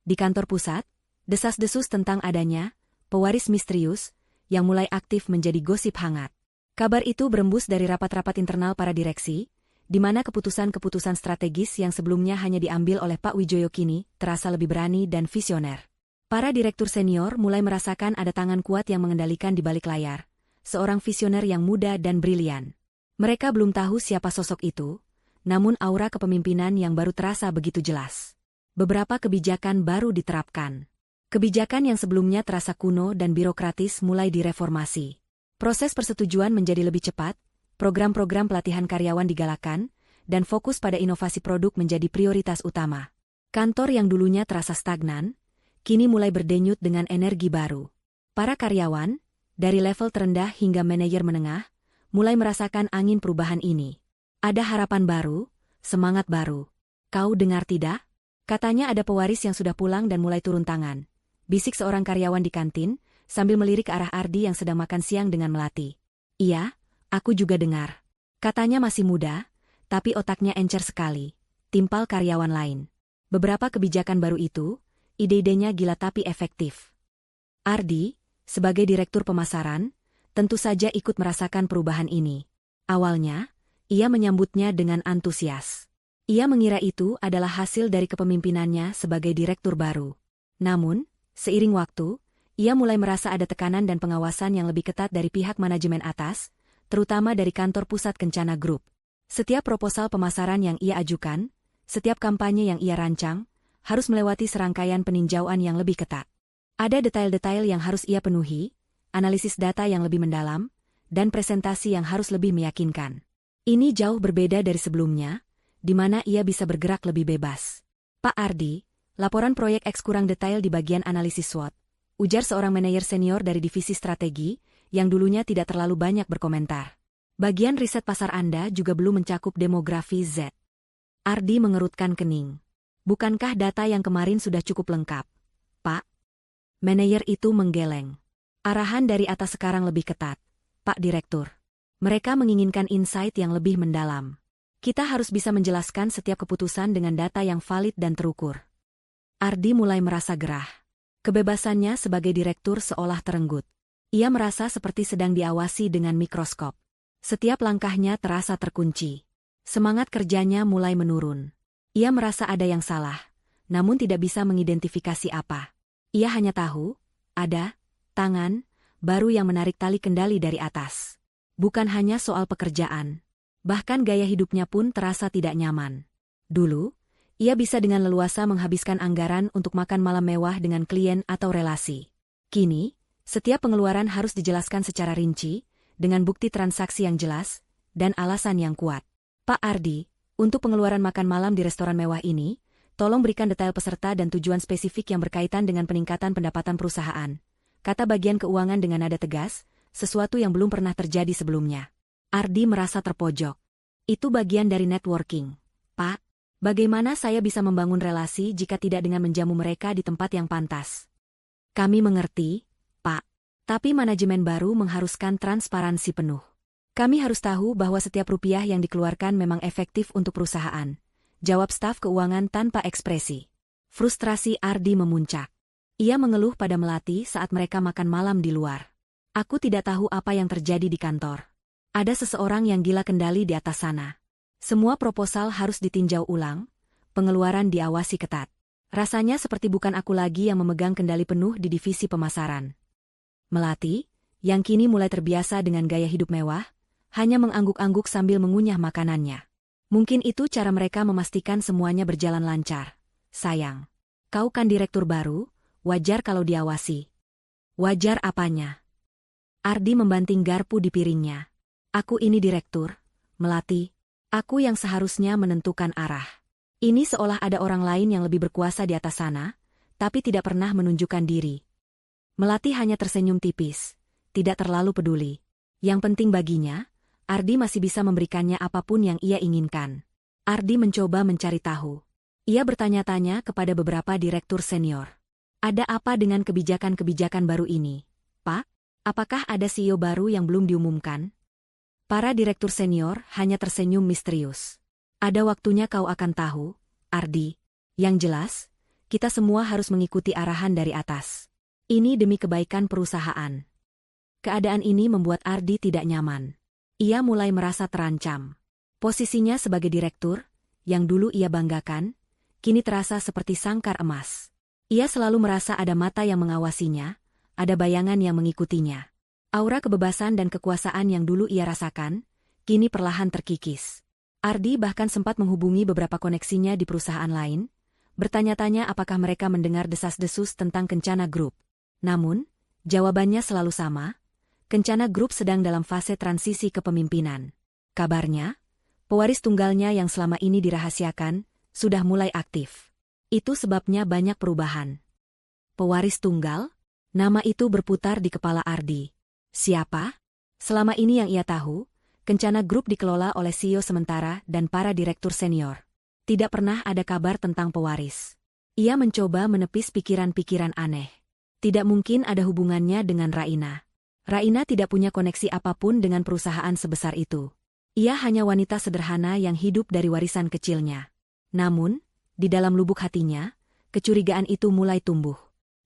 Di kantor pusat, desas-desus tentang adanya pewaris misterius yang mulai aktif menjadi gosip hangat. Kabar itu berembus dari rapat-rapat internal para direksi, di mana keputusan-keputusan strategis yang sebelumnya hanya diambil oleh Pak Wijoyo kini terasa lebih berani dan visioner. Para direktur senior mulai merasakan ada tangan kuat yang mengendalikan di balik layar, seorang visioner yang muda dan brilian. Mereka belum tahu siapa sosok itu, namun aura kepemimpinan yang baru terasa begitu jelas. Beberapa kebijakan baru diterapkan. Kebijakan yang sebelumnya terasa kuno dan birokratis mulai direformasi. Proses persetujuan menjadi lebih cepat, program-program pelatihan karyawan digalakan, dan fokus pada inovasi produk menjadi prioritas utama. Kantor yang dulunya terasa stagnan, kini mulai berdenyut dengan energi baru. Para karyawan, dari level terendah hingga manajer menengah, mulai merasakan angin perubahan ini. Ada harapan baru, semangat baru. Kau dengar tidak? Katanya ada pewaris yang sudah pulang dan mulai turun tangan. Bisik seorang karyawan di kantin, sambil melirik ke arah Ardi yang sedang makan siang dengan Melati. Iya, aku juga dengar. Katanya masih muda, tapi otaknya encer sekali. Timpal karyawan lain. Beberapa kebijakan baru itu, ide-idenya gila tapi efektif. Ardi, sebagai direktur pemasaran, tentu saja ikut merasakan perubahan ini. Awalnya, ia menyambutnya dengan antusias. Ia mengira itu adalah hasil dari kepemimpinannya sebagai direktur baru. Namun, seiring waktu, ia mulai merasa ada tekanan dan pengawasan yang lebih ketat dari pihak manajemen atas, terutama dari kantor pusat Kencana Group. Setiap proposal pemasaran yang ia ajukan, setiap kampanye yang ia rancang, harus melewati serangkaian peninjauan yang lebih ketat. Ada detail-detail yang harus ia penuhi, analisis data yang lebih mendalam, dan presentasi yang harus lebih meyakinkan. Ini jauh berbeda dari sebelumnya, di mana ia bisa bergerak lebih bebas. Pak Ardi, laporan proyek X kurang detail di bagian analisis SWOT, ujar seorang manajer senior dari divisi strategi, yang dulunya tidak terlalu banyak berkomentar. Bagian riset pasar Anda juga belum mencakup demografi Z. Ardi mengerutkan kening. Bukankah data yang kemarin sudah cukup lengkap, Pak? Manajer itu menggeleng. Arahan dari atas sekarang lebih ketat, Pak Direktur. Mereka menginginkan insight yang lebih mendalam. Kita harus bisa menjelaskan setiap keputusan dengan data yang valid dan terukur. Ardi mulai merasa gerah. Kebebasannya sebagai direktur seolah terenggut. Ia merasa seperti sedang diawasi dengan mikroskop. Setiap langkahnya terasa terkunci. Semangat kerjanya mulai menurun. Ia merasa ada yang salah, namun tidak bisa mengidentifikasi apa. Ia hanya tahu, ada tangan baru yang menarik tali kendali dari atas. Bukan hanya soal pekerjaan. Bahkan gaya hidupnya pun terasa tidak nyaman. Dulu, ia bisa dengan leluasa menghabiskan anggaran untuk makan malam mewah dengan klien atau relasi. Kini, setiap pengeluaran harus dijelaskan secara rinci, dengan bukti transaksi yang jelas, dan alasan yang kuat. Pak Ardi, untuk pengeluaran makan malam di restoran mewah ini, tolong berikan detail peserta dan tujuan spesifik yang berkaitan dengan peningkatan pendapatan perusahaan. Kata bagian keuangan dengan nada tegas, sesuatu yang belum pernah terjadi sebelumnya. Ardi merasa terpojok. Itu bagian dari networking. Pak, bagaimana saya bisa membangun relasi jika tidak dengan menjamu mereka di tempat yang pantas? Kami mengerti, Pak. Tapi manajemen baru mengharuskan transparansi penuh. Kami harus tahu bahwa setiap rupiah yang dikeluarkan memang efektif untuk perusahaan. Jawab staf keuangan tanpa ekspresi. Frustrasi Ardi memuncak. Ia mengeluh pada Melati saat mereka makan malam di luar. Aku tidak tahu apa yang terjadi di kantor. Ada seseorang yang gila kendali di atas sana. Semua proposal harus ditinjau ulang, pengeluaran diawasi ketat. Rasanya seperti bukan aku lagi yang memegang kendali penuh di divisi pemasaran. Melati, yang kini mulai terbiasa dengan gaya hidup mewah, hanya mengangguk-angguk sambil mengunyah makanannya. Mungkin itu cara mereka memastikan semuanya berjalan lancar. Sayang, kau kan direktur baru, wajar kalau diawasi. Wajar apanya? Ardi membanting garpu di piringnya. Aku ini direktur, Melati. Aku yang seharusnya menentukan arah. Ini seolah ada orang lain yang lebih berkuasa di atas sana, tapi tidak pernah menunjukkan diri. Melati hanya tersenyum tipis, tidak terlalu peduli. Yang penting baginya, Ardi masih bisa memberikannya apapun yang ia inginkan. Ardi mencoba mencari tahu. Ia bertanya-tanya kepada beberapa direktur senior. Ada apa dengan kebijakan-kebijakan baru ini, Pak? Apakah ada CEO baru yang belum diumumkan? Para direktur senior hanya tersenyum misterius. Ada waktunya kau akan tahu, Ardi. Yang jelas, kita semua harus mengikuti arahan dari atas. Ini demi kebaikan perusahaan. Keadaan ini membuat Ardi tidak nyaman. Ia mulai merasa terancam. Posisinya sebagai direktur, yang dulu ia banggakan, kini terasa seperti sangkar emas. Ia selalu merasa ada mata yang mengawasinya, ada bayangan yang mengikutinya. Aura kebebasan dan kekuasaan yang dulu ia rasakan, kini perlahan terkikis. Ardi bahkan sempat menghubungi beberapa koneksinya di perusahaan lain, bertanya-tanya apakah mereka mendengar desas-desus tentang Kencana Group. Namun, jawabannya selalu sama, Kencana Group sedang dalam fase transisi kepemimpinan. Kabarnya, pewaris tunggalnya yang selama ini dirahasiakan, sudah mulai aktif. Itu sebabnya banyak perubahan. Pewaris tunggal? Nama itu berputar di kepala Ardi. Siapa? Selama ini yang ia tahu, Kencana Group dikelola oleh CEO sementara dan para direktur senior. Tidak pernah ada kabar tentang pewaris. Ia mencoba menepis pikiran-pikiran aneh. Tidak mungkin ada hubungannya dengan Raina. Raina tidak punya koneksi apapun dengan perusahaan sebesar itu. Ia hanya wanita sederhana yang hidup dari warisan kecilnya. Namun, di dalam lubuk hatinya, kecurigaan itu mulai tumbuh.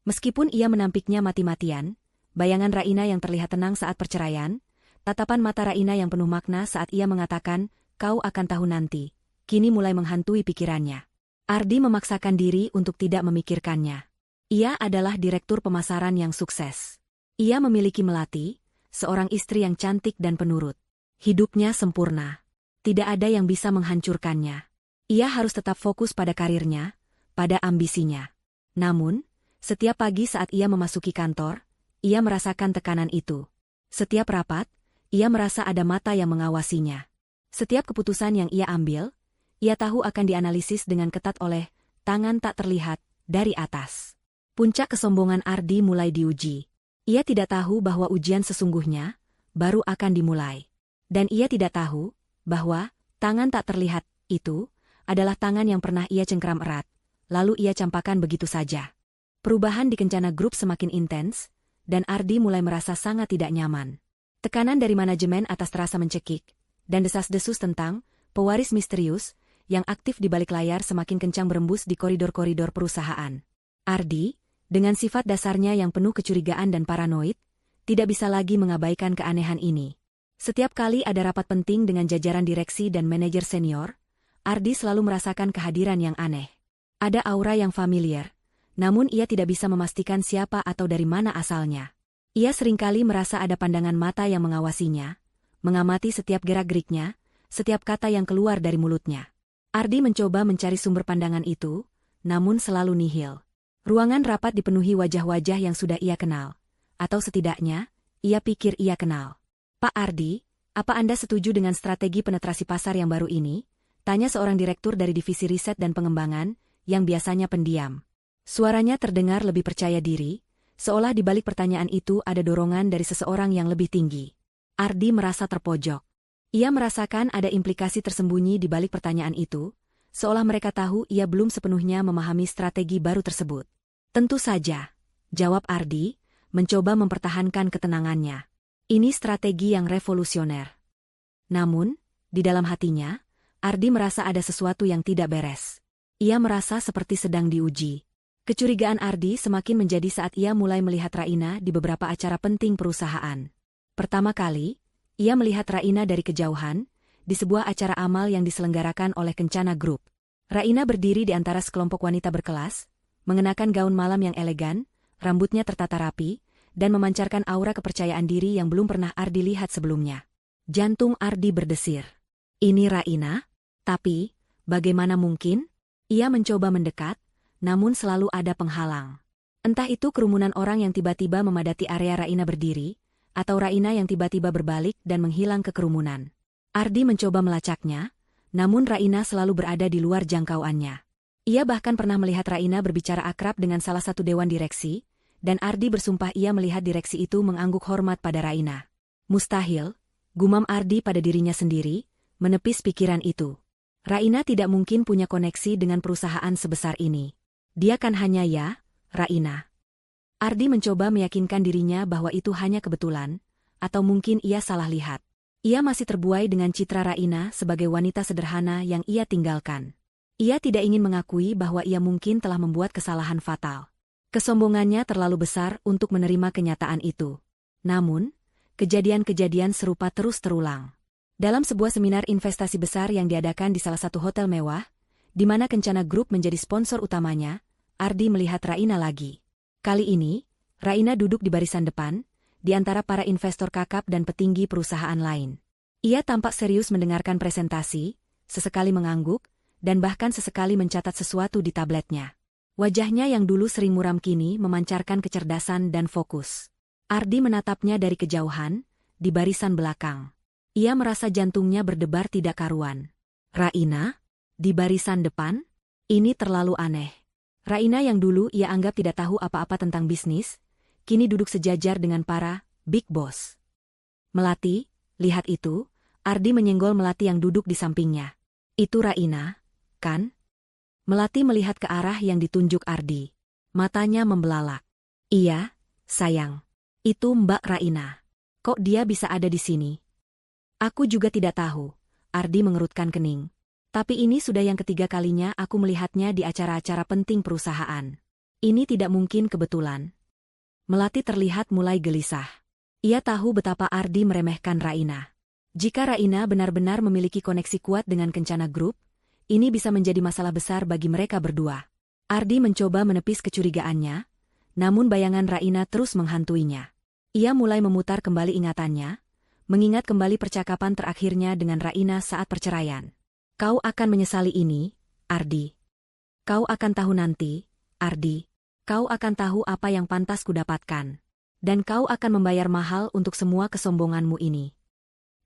Meskipun ia menampiknya mati-matian, bayangan Raina yang terlihat tenang saat perceraian, tatapan mata Raina yang penuh makna saat ia mengatakan, "Kau akan tahu nanti," kini mulai menghantui pikirannya. Ardi memaksakan diri untuk tidak memikirkannya. Ia adalah direktur pemasaran yang sukses. Ia memiliki melati, seorang istri yang cantik dan penurut. Hidupnya sempurna. Tidak ada yang bisa menghancurkannya. Ia harus tetap fokus pada karirnya, pada ambisinya. Namun, setiap pagi saat ia memasuki kantor, ia merasakan tekanan itu. Setiap rapat, ia merasa ada mata yang mengawasinya. Setiap keputusan yang ia ambil, ia tahu akan dianalisis dengan ketat oleh tangan tak terlihat dari atas. Puncak kesombongan Ardi mulai diuji. Ia tidak tahu bahwa ujian sesungguhnya baru akan dimulai. Dan ia tidak tahu bahwa tangan tak terlihat itu adalah tangan yang pernah ia cengkeram erat, lalu ia campakkan begitu saja. Perubahan di Kencana Group semakin intens, dan Ardi mulai merasa sangat tidak nyaman. Tekanan dari manajemen atas terasa mencekik, dan desas-desus tentang pewaris misterius yang aktif di balik layar semakin kencang berembus di koridor-koridor perusahaan. Ardi, dengan sifat dasarnya yang penuh kecurigaan dan paranoid, tidak bisa lagi mengabaikan keanehan ini. Setiap kali ada rapat penting dengan jajaran direksi dan manajer senior, Ardi selalu merasakan kehadiran yang aneh. Ada aura yang familiar, namun ia tidak bisa memastikan siapa atau dari mana asalnya. Ia seringkali merasa ada pandangan mata yang mengawasinya, mengamati setiap gerak-geriknya, setiap kata yang keluar dari mulutnya. Ardi mencoba mencari sumber pandangan itu, namun selalu nihil. Ruangan rapat dipenuhi wajah-wajah yang sudah ia kenal, atau setidaknya, ia pikir ia kenal. "Pak Ardi, apa Anda setuju dengan strategi penetrasi pasar yang baru ini?" tanya seorang direktur dari divisi riset dan pengembangan, yang biasanya pendiam. Suaranya terdengar lebih percaya diri, seolah di balik pertanyaan itu ada dorongan dari seseorang yang lebih tinggi. Ardi merasa terpojok. Ia merasakan ada implikasi tersembunyi di balik pertanyaan itu, seolah mereka tahu ia belum sepenuhnya memahami strategi baru tersebut. "Tentu saja," jawab Ardi, mencoba mempertahankan ketenangannya. Ini strategi yang revolusioner. Namun, di dalam hatinya, Ardi merasa ada sesuatu yang tidak beres. Ia merasa seperti sedang diuji. Kecurigaan Ardi semakin menjadi saat ia mulai melihat Raina di beberapa acara penting perusahaan. Pertama kali, ia melihat Raina dari kejauhan, di sebuah acara amal yang diselenggarakan oleh Kencana Group. Raina berdiri di antara sekelompok wanita berkelas, mengenakan gaun malam yang elegan, rambutnya tertata rapi, dan memancarkan aura kepercayaan diri yang belum pernah Ardi lihat sebelumnya. Jantung Ardi berdesir. Ini Raina? Tapi, bagaimana mungkin? Ia mencoba mendekat, namun selalu ada penghalang. Entah itu kerumunan orang yang tiba-tiba memadati area Raina berdiri, atau Raina yang tiba-tiba berbalik dan menghilang ke kerumunan. Ardi mencoba melacaknya, namun Raina selalu berada di luar jangkauannya. Ia bahkan pernah melihat Raina berbicara akrab dengan salah satu dewan direksi, dan Ardi bersumpah ia melihat direksi itu mengangguk hormat pada Raina. Mustahil, gumam Ardi pada dirinya sendiri, menepis pikiran itu. Raina tidak mungkin punya koneksi dengan perusahaan sebesar ini. Dia kan hanya Raina. Ardi mencoba meyakinkan dirinya bahwa itu hanya kebetulan, atau mungkin ia salah lihat. Ia masih terbuai dengan citra Raina sebagai wanita sederhana yang ia tinggalkan. Ia tidak ingin mengakui bahwa ia mungkin telah membuat kesalahan fatal. Kesombongannya terlalu besar untuk menerima kenyataan itu. Namun, kejadian-kejadian serupa terus terulang. Dalam sebuah seminar investasi besar yang diadakan di salah satu hotel mewah, di mana Kencana Group menjadi sponsor utamanya, Ardi melihat Raina lagi. Kali ini, Raina duduk di barisan depan, di antara para investor kakap dan petinggi perusahaan lain. Ia tampak serius mendengarkan presentasi, sesekali mengangguk, dan bahkan sesekali mencatat sesuatu di tabletnya. Wajahnya yang dulu sering muram kini memancarkan kecerdasan dan fokus. Ardi menatapnya dari kejauhan, di barisan belakang. Ia merasa jantungnya berdebar tidak karuan. Raina? Di barisan depan? Ini terlalu aneh. Raina yang dulu ia anggap tidak tahu apa-apa tentang bisnis, kini duduk sejajar dengan para big boss. Melati, lihat itu, Ardi menyenggol Melati yang duduk di sampingnya. Itu Raina, kan? Melati melihat ke arah yang ditunjuk Ardi. Matanya membelalak. Iya, sayang. Itu Mbak Raina. Kok dia bisa ada di sini? Aku juga tidak tahu, Ardi mengerutkan kening. Tapi ini sudah yang ketiga kalinya aku melihatnya di acara-acara penting perusahaan. Ini tidak mungkin kebetulan. Melati terlihat mulai gelisah. Ia tahu betapa Ardi meremehkan Raina. Jika Raina benar-benar memiliki koneksi kuat dengan Kencana Group, ini bisa menjadi masalah besar bagi mereka berdua. Ardi mencoba menepis kecurigaannya, namun bayangan Raina terus menghantuinya. Ia mulai memutar kembali ingatannya, mengingat kembali percakapan terakhirnya dengan Raina saat perceraian. Kau akan menyesali ini, Ardi. Kau akan tahu nanti, Ardi. Kau akan tahu apa yang pantas kudapatkan. Dan kau akan membayar mahal untuk semua kesombonganmu ini.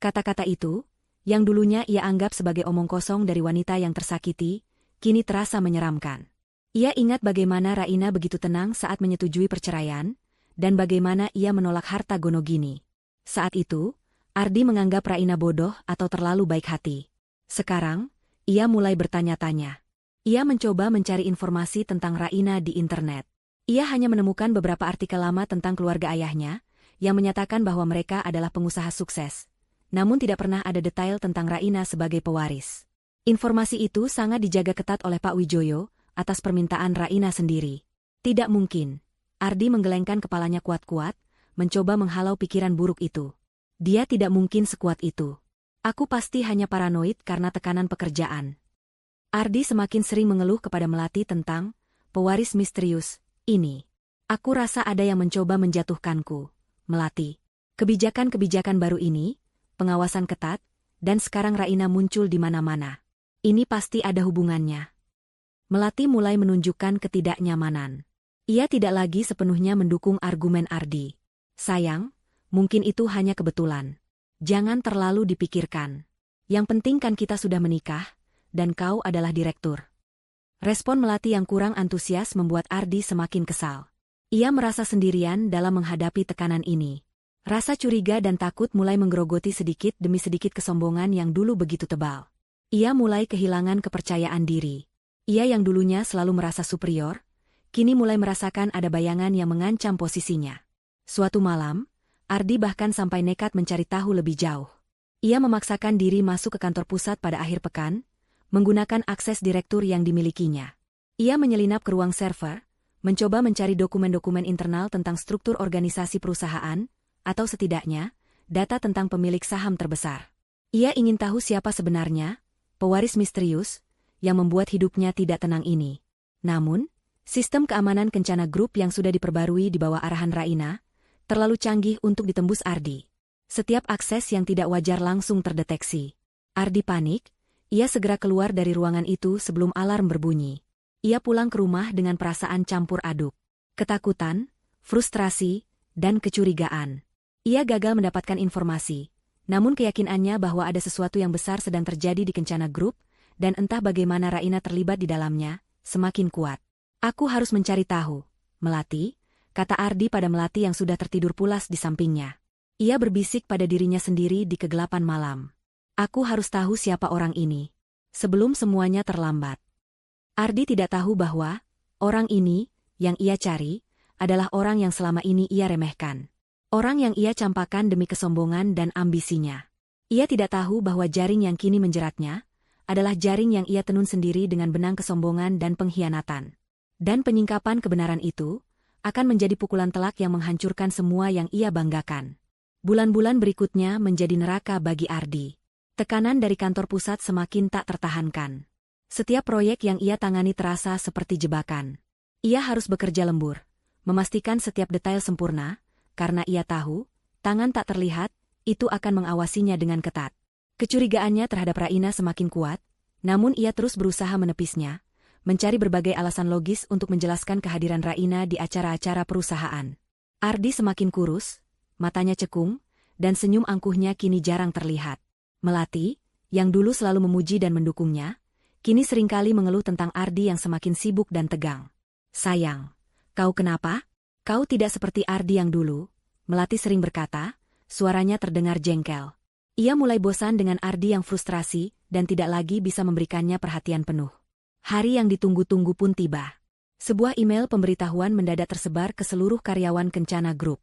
Kata-kata itu, yang dulunya ia anggap sebagai omong kosong dari wanita yang tersakiti, kini terasa menyeramkan. Ia ingat bagaimana Raina begitu tenang saat menyetujui perceraian, dan bagaimana ia menolak harta Gonogini. Saat itu, Ardi menganggap Raina bodoh atau terlalu baik hati. Sekarang, ia mulai bertanya-tanya. Ia mencoba mencari informasi tentang Raina di internet. Ia hanya menemukan beberapa artikel lama tentang keluarga ayahnya, yang menyatakan bahwa mereka adalah pengusaha sukses. Namun tidak pernah ada detail tentang Raina sebagai pewaris. Informasi itu sangat dijaga ketat oleh Pak Wijoyo, atas permintaan Raina sendiri. Tidak mungkin. Ardi menggelengkan kepalanya kuat-kuat, mencoba menghalau pikiran buruk itu. Dia tidak mungkin sekuat itu. Aku pasti hanya paranoid karena tekanan pekerjaan. Ardi semakin sering mengeluh kepada Melati tentang pewaris misterius ini. Aku rasa ada yang mencoba menjatuhkanku, Melati. Kebijakan-kebijakan baru ini, pengawasan ketat, dan sekarang Raina muncul di mana-mana. Ini pasti ada hubungannya. Melati mulai menunjukkan ketidaknyamanan. Ia tidak lagi sepenuhnya mendukung argumen Ardi. Sayang, mungkin itu hanya kebetulan. Jangan terlalu dipikirkan. Yang penting kan kita sudah menikah, dan kau adalah direktur. Respon Melati yang kurang antusias membuat Ardi semakin kesal. Ia merasa sendirian dalam menghadapi tekanan ini. Rasa curiga dan takut mulai menggerogoti sedikit demi sedikit kesombongan yang dulu begitu tebal. Ia mulai kehilangan kepercayaan diri. Ia yang dulunya selalu merasa superior, kini mulai merasakan ada bayangan yang mengancam posisinya. Suatu malam, Ardi bahkan sampai nekat mencari tahu lebih jauh. Ia memaksakan diri masuk ke kantor pusat pada akhir pekan, menggunakan akses direktur yang dimilikinya. Ia menyelinap ke ruang server, mencoba mencari dokumen-dokumen internal tentang struktur organisasi perusahaan, atau setidaknya, data tentang pemilik saham terbesar. Ia ingin tahu siapa sebenarnya, pewaris misterius, yang membuat hidupnya tidak tenang ini. Namun, sistem keamanan Kencana Group yang sudah diperbarui di bawah arahan Raina, terlalu canggih untuk ditembus Ardi. Setiap akses yang tidak wajar langsung terdeteksi. Ardi panik, ia segera keluar dari ruangan itu sebelum alarm berbunyi. Ia pulang ke rumah dengan perasaan campur aduk. Ketakutan, frustrasi, dan kecurigaan. Ia gagal mendapatkan informasi, namun keyakinannya bahwa ada sesuatu yang besar sedang terjadi di Kencana Group, dan entah bagaimana Raina terlibat di dalamnya, semakin kuat. Aku harus mencari tahu, Melati, kata Ardi pada Melati yang sudah tertidur pulas di sampingnya. Ia berbisik pada dirinya sendiri di kegelapan malam. Aku harus tahu siapa orang ini, sebelum semuanya terlambat. Ardi tidak tahu bahwa, orang ini, yang ia cari, adalah orang yang selama ini ia remehkan. Orang yang ia campakan demi kesombongan dan ambisinya. Ia tidak tahu bahwa jaring yang kini menjeratnya, adalah jaring yang ia tenun sendiri dengan benang kesombongan dan pengkhianatan. Dan penyingkapan kebenaran itu, akan menjadi pukulan telak yang menghancurkan semua yang ia banggakan. Bulan-bulan berikutnya menjadi neraka bagi Ardi. Tekanan dari kantor pusat semakin tak tertahankan. Setiap proyek yang ia tangani terasa seperti jebakan. Ia harus bekerja lembur, memastikan setiap detail sempurna, karena ia tahu, tangan tak terlihat, itu akan mengawasinya dengan ketat. Kecurigaannya terhadap Raina semakin kuat, namun ia terus berusaha menepisnya, mencari berbagai alasan logis untuk menjelaskan kehadiran Raina di acara-acara perusahaan. Ardi semakin kurus, matanya cekung, dan senyum angkuhnya kini jarang terlihat. Melati, yang dulu selalu memuji dan mendukungnya, kini seringkali mengeluh tentang Ardi yang semakin sibuk dan tegang. "Sayang, kau kenapa? Kau tidak seperti Ardi yang dulu," Melati sering berkata, suaranya terdengar jengkel. Ia mulai bosan dengan Ardi yang frustrasi dan tidak lagi bisa memberikannya perhatian penuh. Hari yang ditunggu-tunggu pun tiba. Sebuah email pemberitahuan mendadak tersebar ke seluruh karyawan Kencana Group.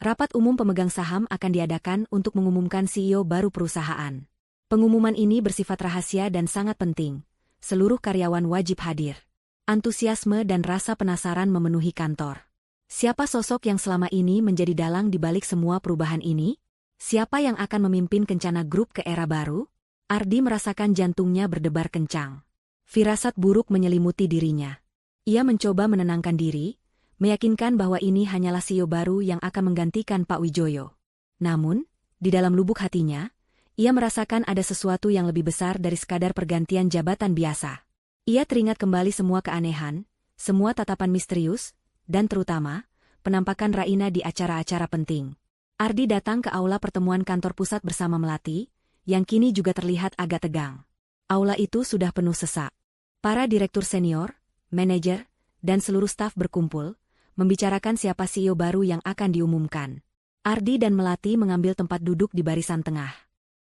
Rapat umum pemegang saham akan diadakan untuk mengumumkan CEO baru perusahaan. Pengumuman ini bersifat rahasia dan sangat penting. Seluruh karyawan wajib hadir. Antusiasme dan rasa penasaran memenuhi kantor. Siapa sosok yang selama ini menjadi dalang di balik semua perubahan ini? Siapa yang akan memimpin Kencana Group ke era baru? Ardi merasakan jantungnya berdebar kencang. Firasat buruk menyelimuti dirinya. Ia mencoba menenangkan diri, meyakinkan bahwa ini hanyalah CEO baru yang akan menggantikan Pak Wijoyo. Namun, di dalam lubuk hatinya, ia merasakan ada sesuatu yang lebih besar dari sekadar pergantian jabatan biasa. Ia teringat kembali semua keanehan, semua tatapan misterius, dan terutama, penampakan Raina di acara-acara penting. Ardi datang ke aula pertemuan kantor pusat bersama Melati, yang kini juga terlihat agak tegang. Aula itu sudah penuh sesak. Para direktur senior, manajer, dan seluruh staf berkumpul, membicarakan siapa CEO baru yang akan diumumkan. Ardi dan Melati mengambil tempat duduk di barisan tengah.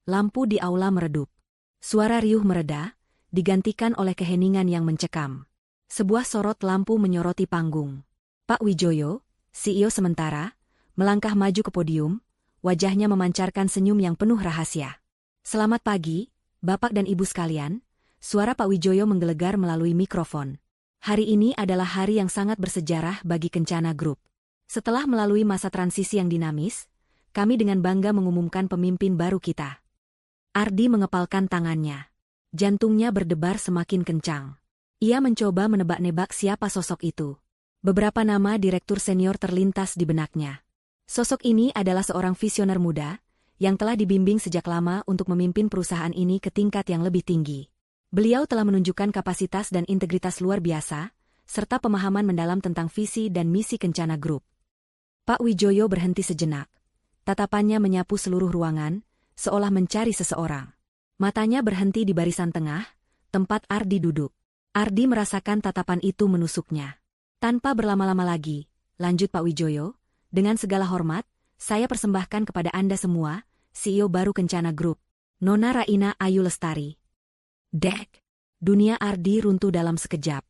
Lampu di aula meredup. Suara riuh mereda, digantikan oleh keheningan yang mencekam. Sebuah sorot lampu menyoroti panggung. Pak Wijoyo, CEO sementara, melangkah maju ke podium, wajahnya memancarkan senyum yang penuh rahasia. "Selamat pagi, Bapak dan Ibu sekalian," suara Pak Wijoyo menggelegar melalui mikrofon. "Hari ini adalah hari yang sangat bersejarah bagi Kencana Group. Setelah melalui masa transisi yang dinamis, kami dengan bangga mengumumkan pemimpin baru kita." Ardi mengepalkan tangannya. Jantungnya berdebar semakin kencang. Ia mencoba menebak-nebak siapa sosok itu. Beberapa nama direktur senior terlintas di benaknya. Sosok ini adalah seorang visioner muda, yang telah dibimbing sejak lama untuk memimpin perusahaan ini ke tingkat yang lebih tinggi. Beliau telah menunjukkan kapasitas dan integritas luar biasa, serta pemahaman mendalam tentang visi dan misi Kencana Group. Pak Wijoyo berhenti sejenak. Tatapannya menyapu seluruh ruangan, seolah mencari seseorang. Matanya berhenti di barisan tengah, tempat Ardi duduk. Ardi merasakan tatapan itu menusuknya. "Tanpa berlama-lama lagi," lanjut Pak Wijoyo, "dengan segala hormat, saya persembahkan kepada Anda semua, CEO baru Kencana Group, Nona Raina Ayu Lestari." Dek! Dunia Ardi runtuh dalam sekejap.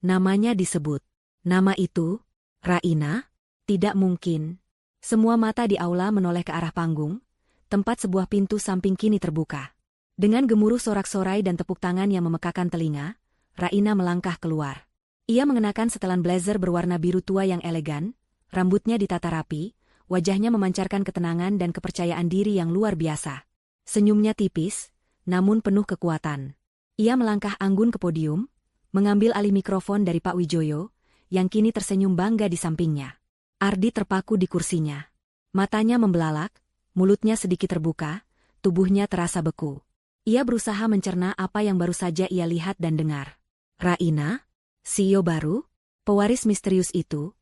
Namanya disebut. Nama itu? Raina? Tidak mungkin. Semua mata di aula menoleh ke arah panggung, tempat sebuah pintu samping kini terbuka. Dengan gemuruh sorak-sorai dan tepuk tangan yang memekakan telinga, Raina melangkah keluar. Ia mengenakan setelan blazer berwarna biru tua yang elegan, rambutnya ditata rapi, wajahnya memancarkan ketenangan dan kepercayaan diri yang luar biasa. Senyumnya tipis, namun penuh kekuatan. Ia melangkah anggun ke podium, mengambil alih mikrofon dari Pak Wijoyo, yang kini tersenyum bangga di sampingnya. Ardi terpaku di kursinya. Matanya membelalak, mulutnya sedikit terbuka, tubuhnya terasa beku. Ia berusaha mencerna apa yang baru saja ia lihat dan dengar. Raina? CEO baru? Pewaris misterius itu?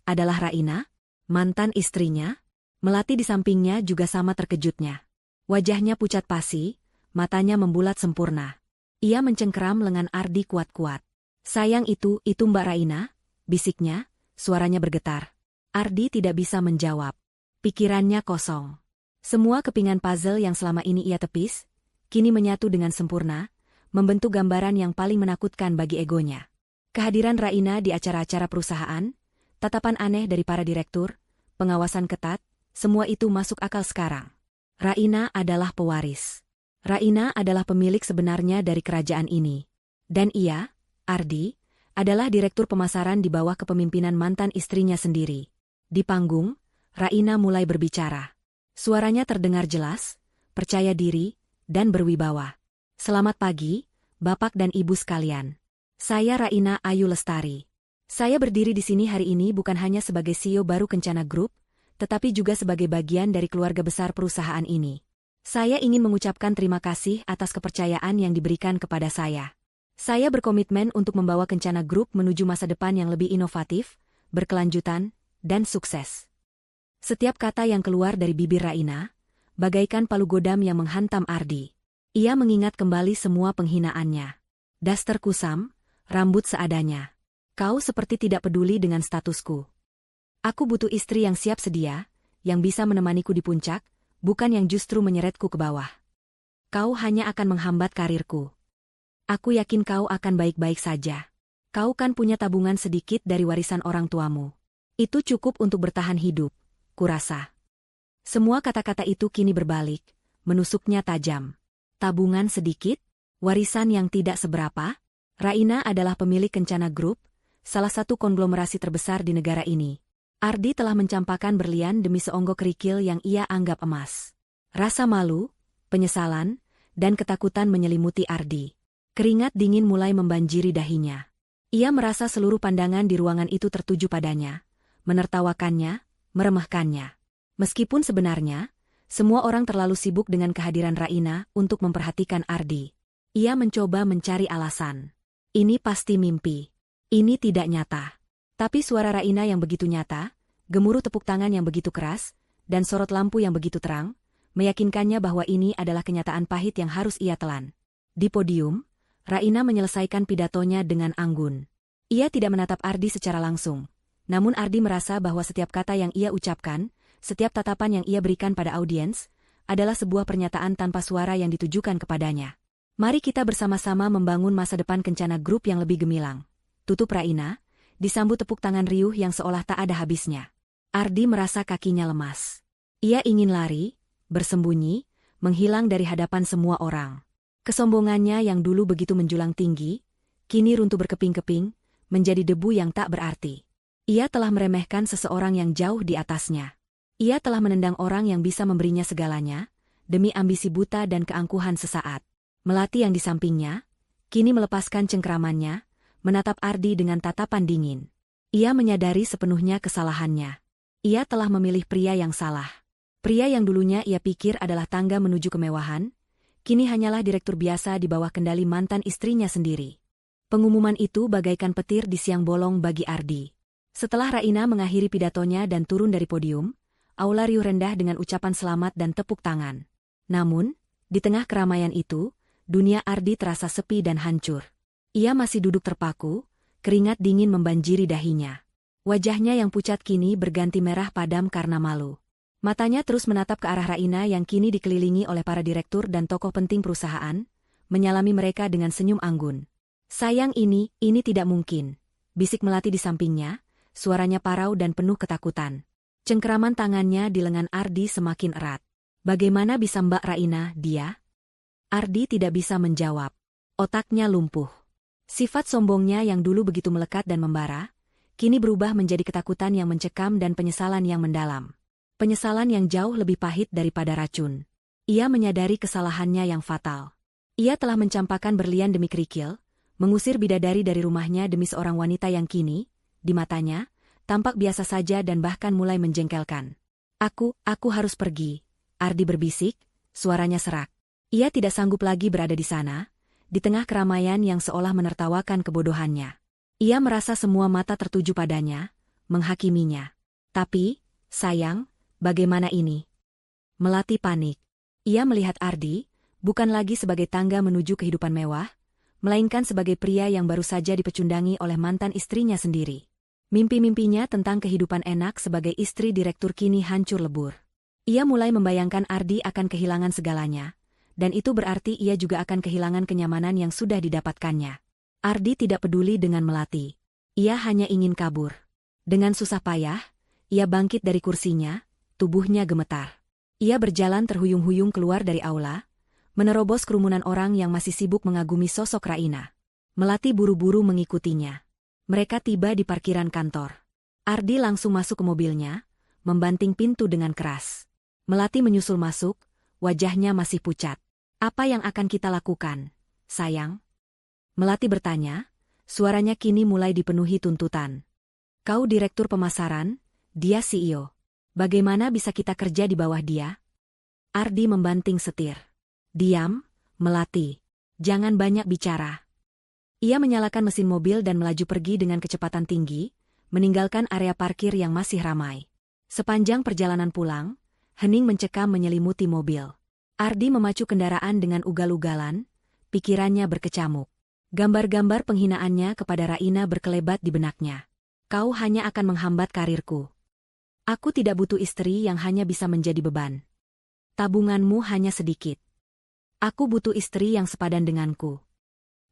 Adalah Raina? Mantan istrinya? Melati di sampingnya juga sama terkejutnya. Wajahnya pucat pasi, matanya membulat sempurna. Ia mencengkeram lengan Ardi kuat-kuat. "Sayang itu Mbak Raina," bisiknya, suaranya bergetar. Ardi tidak bisa menjawab. Pikirannya kosong. Semua kepingan puzzle yang selama ini ia tepis, kini menyatu dengan sempurna, membentuk gambaran yang paling menakutkan bagi egonya. Kehadiran Raina di acara-acara perusahaan, tatapan aneh dari para direktur, pengawasan ketat, semua itu masuk akal sekarang. Raina adalah pewaris. Raina adalah pemilik sebenarnya dari kerajaan ini. Dan ia, Ardi, adalah direktur pemasaran di bawah kepemimpinan mantan istrinya sendiri. Di panggung, Raina mulai berbicara. Suaranya terdengar jelas, percaya diri, dan berwibawa. Selamat pagi, Bapak dan Ibu sekalian. Saya Raina Ayu Lestari. Saya berdiri di sini hari ini bukan hanya sebagai CEO baru Kencana Group, tetapi juga sebagai bagian dari keluarga besar perusahaan ini. Saya ingin mengucapkan terima kasih atas kepercayaan yang diberikan kepada saya. Saya berkomitmen untuk membawa Kencana Group menuju masa depan yang lebih inovatif, berkelanjutan, dan sukses. Setiap kata yang keluar dari bibir Raina, bagaikan palu godam yang menghantam Ardi. Ia mengingat kembali semua penghinaannya. Daster kusam, rambut seadanya. Kau seperti tidak peduli dengan statusku. Aku butuh istri yang siap sedia, yang bisa menemaniku di puncak, bukan yang justru menyeretku ke bawah. Kau hanya akan menghambat karirku. Aku yakin kau akan baik-baik saja. Kau kan punya tabungan sedikit dari warisan orang tuamu. Itu cukup untuk bertahan hidup, kurasa. Semua kata-kata itu kini berbalik, menusuknya tajam. Tabungan sedikit? Warisan yang tidak seberapa? Raina adalah pemilik Kencana Group, salah satu konglomerasi terbesar di negara ini. Ardi telah mencampakkan berlian demi seonggok kerikil yang ia anggap emas. Rasa malu, penyesalan, dan ketakutan menyelimuti Ardi. Keringat dingin mulai membanjiri dahinya. Ia merasa seluruh pandangan di ruangan itu tertuju padanya, menertawakannya, meremehkannya. Meskipun sebenarnya, semua orang terlalu sibuk dengan kehadiran Raina untuk memperhatikan Ardi. Ia mencoba mencari alasan. Ini pasti mimpi. Ini tidak nyata. Tapi suara Raina yang begitu nyata, gemuruh tepuk tangan yang begitu keras, dan sorot lampu yang begitu terang, meyakinkannya bahwa ini adalah kenyataan pahit yang harus ia telan. Di podium, Raina menyelesaikan pidatonya dengan anggun. Ia tidak menatap Ardi secara langsung. Namun Ardi merasa bahwa setiap kata yang ia ucapkan, setiap tatapan yang ia berikan pada audiens, adalah sebuah pernyataan tanpa suara yang ditujukan kepadanya. Mari kita bersama-sama membangun masa depan Kencana Group yang lebih gemilang. Tutup Raina, disambut tepuk tangan riuh yang seolah tak ada habisnya. Ardi merasa kakinya lemas. Ia ingin lari, bersembunyi, menghilang dari hadapan semua orang. Kesombongannya yang dulu begitu menjulang tinggi, kini runtuh berkeping-keping, menjadi debu yang tak berarti. Ia telah meremehkan seseorang yang jauh di atasnya. Ia telah menendang orang yang bisa memberinya segalanya, demi ambisi buta dan keangkuhan sesaat. Melati yang di sampingnya, kini melepaskan cengkeramannya, menatap Ardi dengan tatapan dingin. Ia menyadari sepenuhnya kesalahannya. Ia telah memilih pria yang salah. Pria yang dulunya ia pikir adalah tangga menuju kemewahan, kini hanyalah direktur biasa di bawah kendali mantan istrinya sendiri. Pengumuman itu bagaikan petir di siang bolong bagi Ardi. Setelah Raina mengakhiri pidatonya dan turun dari podium, aula riuh rendah dengan ucapan selamat dan tepuk tangan. Namun, di tengah keramaian itu, dunia Ardi terasa sepi dan hancur. Ia masih duduk terpaku, keringat dingin membanjiri dahinya. Wajahnya yang pucat kini berganti merah padam karena malu. Matanya terus menatap ke arah Raina yang kini dikelilingi oleh para direktur dan tokoh penting perusahaan, menyalami mereka dengan senyum anggun. Sayang ini tidak mungkin, bisik Melati di sampingnya, suaranya parau dan penuh ketakutan. Cengkeraman tangannya di lengan Ardi semakin erat. Bagaimana bisa Mbak Raina, dia? Ardi tidak bisa menjawab. Otaknya lumpuh. Sifat sombongnya yang dulu begitu melekat dan membara, kini berubah menjadi ketakutan yang mencekam dan penyesalan yang mendalam. Penyesalan yang jauh lebih pahit daripada racun. Ia menyadari kesalahannya yang fatal. Ia telah mencampakkan berlian demi kerikil, mengusir bidadari dari rumahnya demi seorang wanita yang kini, di matanya, tampak biasa saja dan bahkan mulai menjengkelkan. Aku harus pergi, Ardi berbisik, suaranya serak. Ia tidak sanggup lagi berada di sana, di tengah keramaian yang seolah menertawakan kebodohannya. Ia merasa semua mata tertuju padanya, menghakiminya. Tapi, sayang, bagaimana ini? Melati panik. Ia melihat Ardi, bukan lagi sebagai tangga menuju kehidupan mewah, melainkan sebagai pria yang baru saja dipecundangi oleh mantan istrinya sendiri. Mimpi-mimpinya tentang kehidupan enak sebagai istri direktur kini hancur lebur. Ia mulai membayangkan Ardi akan kehilangan segalanya, dan itu berarti ia juga akan kehilangan kenyamanan yang sudah didapatkannya. Ardi tidak peduli dengan Melati. Ia hanya ingin kabur. Dengan susah payah, ia bangkit dari kursinya, tubuhnya gemetar. Ia berjalan terhuyung-huyung keluar dari aula, menerobos kerumunan orang yang masih sibuk mengagumi sosok Raina. Melati buru-buru mengikutinya. Mereka tiba di parkiran kantor. Ardi langsung masuk ke mobilnya, membanting pintu dengan keras. Melati menyusul masuk, wajahnya masih pucat. Apa yang akan kita lakukan, sayang? Melati bertanya, suaranya kini mulai dipenuhi tuntutan. Kau direktur pemasaran, dia CEO. Bagaimana bisa kita kerja di bawah dia? Ardi membanting setir. Diam, Melati. Jangan banyak bicara. Ia menyalakan mesin mobil dan melaju pergi dengan kecepatan tinggi, meninggalkan area parkir yang masih ramai. Sepanjang perjalanan pulang, hening mencekam menyelimuti mobil. Ardi memacu kendaraan dengan ugal-ugalan, pikirannya berkecamuk. Gambar-gambar penghinaannya kepada Raina berkelebat di benaknya. Kau hanya akan menghambat karirku. Aku tidak butuh istri yang hanya bisa menjadi beban. Tabunganmu hanya sedikit. Aku butuh istri yang sepadan denganku.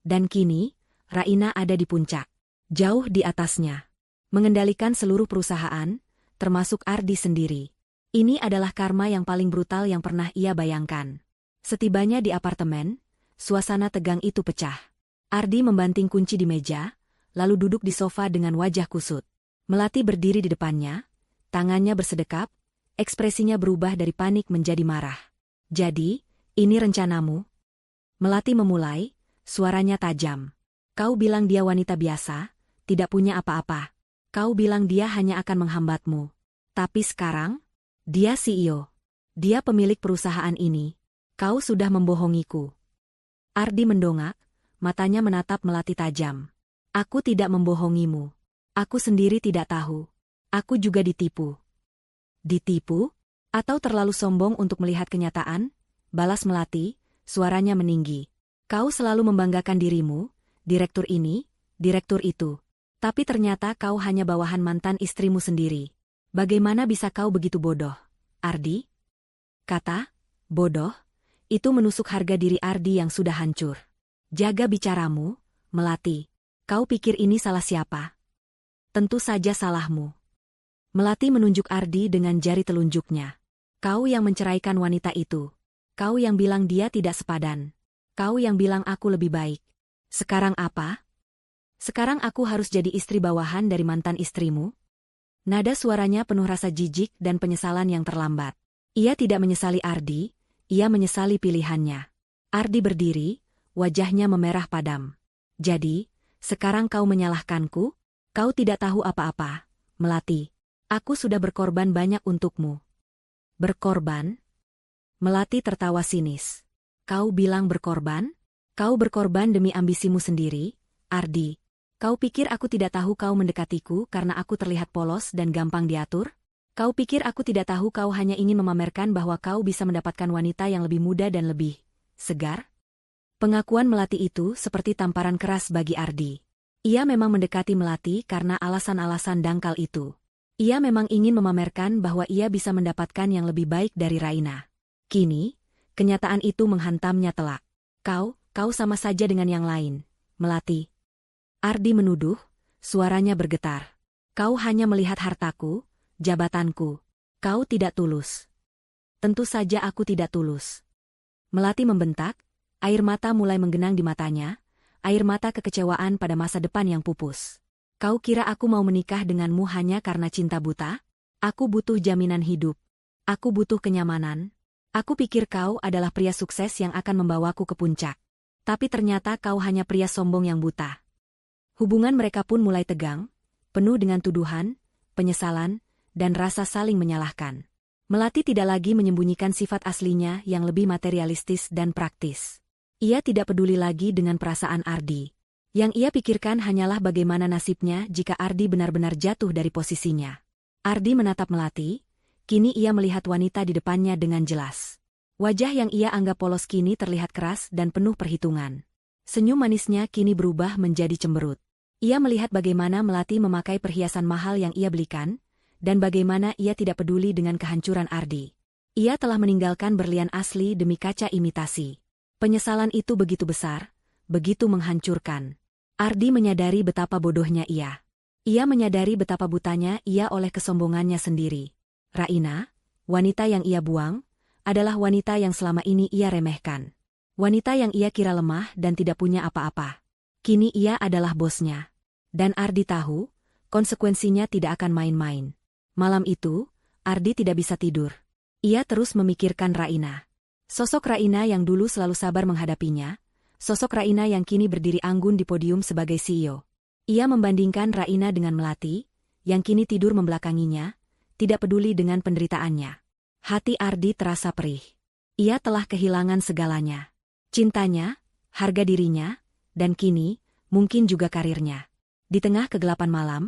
Dan kini, Raina ada di puncak. Jauh di atasnya. Mengendalikan seluruh perusahaan, termasuk Ardi sendiri. Ini adalah karma yang paling brutal yang pernah ia bayangkan. Setibanya di apartemen, suasana tegang itu pecah. Ardi membanting kunci di meja, lalu duduk di sofa dengan wajah kusut. Melati berdiri di depannya, tangannya bersedekap, ekspresinya berubah dari panik menjadi marah. Jadi, ini rencanamu? Melati memulai, suaranya tajam. Kau bilang dia wanita biasa, tidak punya apa-apa. Kau bilang dia hanya akan menghambatmu. Tapi sekarang, dia CEO. Dia pemilik perusahaan ini. Kau sudah membohongiku. Ardi mendongak, matanya menatap Melati tajam. Aku tidak membohongimu. Aku sendiri tidak tahu. Aku juga ditipu. Ditipu? Atau terlalu sombong untuk melihat kenyataan? Balas Melati, suaranya meninggi. Kau selalu membanggakan dirimu, direktur ini, direktur itu. Tapi ternyata kau hanya bawahan mantan istrimu sendiri. Bagaimana bisa kau begitu bodoh, Ardi? Kata, bodoh, itu menusuk harga diri Ardi yang sudah hancur. Jaga bicaramu, Melati. Kau pikir ini salah siapa? Tentu saja salahmu. Melati menunjuk Ardi dengan jari telunjuknya. Kau yang menceraikan wanita itu. Kau yang bilang dia tidak sepadan. Kau yang bilang aku lebih baik. Sekarang apa? Sekarang aku harus jadi istri bawahan dari mantan istrimu? Nada suaranya penuh rasa jijik dan penyesalan yang terlambat. Ia tidak menyesali Ardi, ia menyesali pilihannya. Ardi berdiri, wajahnya memerah padam. Jadi, sekarang kau menyalahkanku? Kau tidak tahu apa-apa, Melati. Aku sudah berkorban banyak untukmu. Berkorban? Melati tertawa sinis. Kau bilang berkorban? Kau berkorban demi ambisimu sendiri, Ardi. Kau pikir aku tidak tahu kau mendekatiku karena aku terlihat polos dan gampang diatur? Kau pikir aku tidak tahu kau hanya ingin memamerkan bahwa kau bisa mendapatkan wanita yang lebih muda dan lebih segar? Pengakuan Melati itu seperti tamparan keras bagi Ardi. Ia memang mendekati Melati karena alasan-alasan dangkal itu. Ia memang ingin memamerkan bahwa ia bisa mendapatkan yang lebih baik dari Raina. Kini, kenyataan itu menghantamnya telak. Kau sama saja dengan yang lain, Melati. Ardi menuduh, suaranya bergetar. Kau hanya melihat hartaku, jabatanku. Kau tidak tulus. Tentu saja aku tidak tulus. Melati membentak, air mata mulai menggenang di matanya, air mata kekecewaan pada masa depan yang pupus. Kau kira aku mau menikah denganmu hanya karena cinta buta? Aku butuh jaminan hidup. Aku butuh kenyamanan. Aku pikir kau adalah pria sukses yang akan membawaku ke puncak. Tapi ternyata kau hanya pria sombong yang buta. Hubungan mereka pun mulai tegang, penuh dengan tuduhan, penyesalan, dan rasa saling menyalahkan. Melati tidak lagi menyembunyikan sifat aslinya yang lebih materialistis dan praktis. Ia tidak peduli lagi dengan perasaan Ardi. Yang ia pikirkan hanyalah bagaimana nasibnya jika Ardi benar-benar jatuh dari posisinya. Ardi menatap Melati, kini ia melihat wanita di depannya dengan jelas. Wajah yang ia anggap polos kini terlihat keras dan penuh perhitungan. Senyum manisnya kini berubah menjadi cemberut. Ia melihat bagaimana Melati memakai perhiasan mahal yang ia belikan, dan bagaimana ia tidak peduli dengan kehancuran Ardi. Ia telah meninggalkan berlian asli demi kaca imitasi. Penyesalan itu begitu besar, begitu menghancurkan. Ardi menyadari betapa bodohnya ia. Ia menyadari betapa butanya ia oleh kesombongannya sendiri. Raina, wanita yang ia buang, adalah wanita yang selama ini ia remehkan. Wanita yang ia kira lemah dan tidak punya apa-apa. Kini ia adalah bosnya. Dan Ardi tahu, konsekuensinya tidak akan main-main. Malam itu, Ardi tidak bisa tidur. Ia terus memikirkan Raina. Sosok Raina yang dulu selalu sabar menghadapinya, sosok Raina yang kini berdiri anggun di podium sebagai CEO. Ia membandingkan Raina dengan Melati, yang kini tidur membelakanginya, tidak peduli dengan penderitaannya. Hati Ardi terasa perih. Ia telah kehilangan segalanya. Cintanya, harga dirinya, dan kini, mungkin juga karirnya. Di tengah kegelapan malam,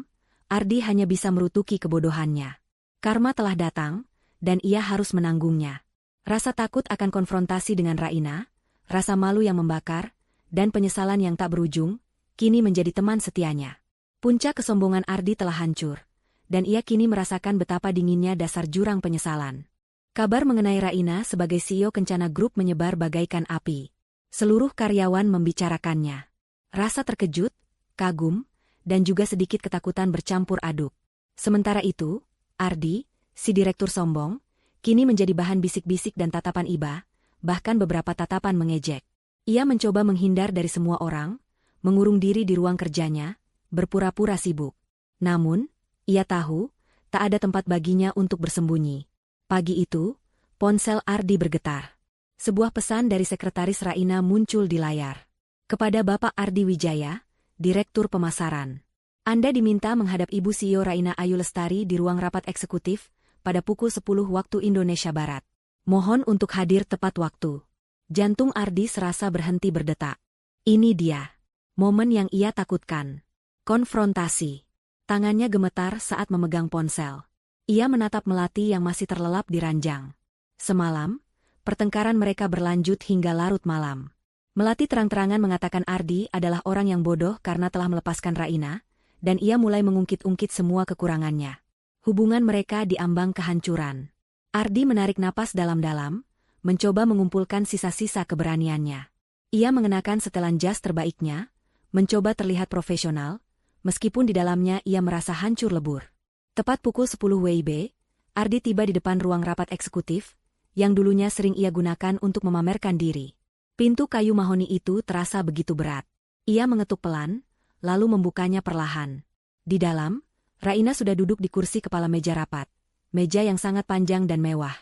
Ardi hanya bisa merutuki kebodohannya. Karma telah datang, dan ia harus menanggungnya. Rasa takut akan konfrontasi dengan Raina, rasa malu yang membakar, dan penyesalan yang tak berujung, kini menjadi teman setianya. Puncak kesombongan Ardi telah hancur, dan ia kini merasakan betapa dinginnya dasar jurang penyesalan. Kabar mengenai Raina sebagai CEO Kencana Group menyebar bagaikan api. Seluruh karyawan membicarakannya. Rasa terkejut, kagum, dan juga sedikit ketakutan bercampur aduk. Sementara itu, Ardi, si direktur sombong, kini menjadi bahan bisik-bisik dan tatapan iba, bahkan beberapa tatapan mengejek. Ia mencoba menghindar dari semua orang, mengurung diri di ruang kerjanya, berpura-pura sibuk. Namun, ia tahu, tak ada tempat baginya untuk bersembunyi. Pagi itu, ponsel Ardi bergetar. Sebuah pesan dari sekretaris Raina muncul di layar. Kepada Bapak Ardi Wijaya, Direktur Pemasaran. Anda diminta menghadap Ibu CEO Raina Ayu Lestari di ruang rapat eksekutif pada pukul 10 waktu Indonesia Barat. Mohon untuk hadir tepat waktu. Jantung Ardi serasa berhenti berdetak. Ini dia. Momen yang ia takutkan. Konfrontasi. Tangannya gemetar saat memegang ponsel. Ia menatap Melati yang masih terlelap di ranjang. Semalam, pertengkaran mereka berlanjut hingga larut malam. Melati terang-terangan mengatakan Ardi adalah orang yang bodoh karena telah melepaskan Raina, dan ia mulai mengungkit-ungkit semua kekurangannya. Hubungan mereka diambang kehancuran. Ardi menarik napas dalam-dalam, mencoba mengumpulkan sisa-sisa keberaniannya. Ia mengenakan setelan jas terbaiknya, mencoba terlihat profesional, meskipun di dalamnya ia merasa hancur lebur. Tepat pukul 10 WIB, Ardi tiba di depan ruang rapat eksekutif, yang dulunya sering ia gunakan untuk memamerkan diri. Pintu kayu mahoni itu terasa begitu berat. Ia mengetuk pelan, lalu membukanya perlahan. Di dalam, Raina sudah duduk di kursi kepala meja rapat. Meja yang sangat panjang dan mewah.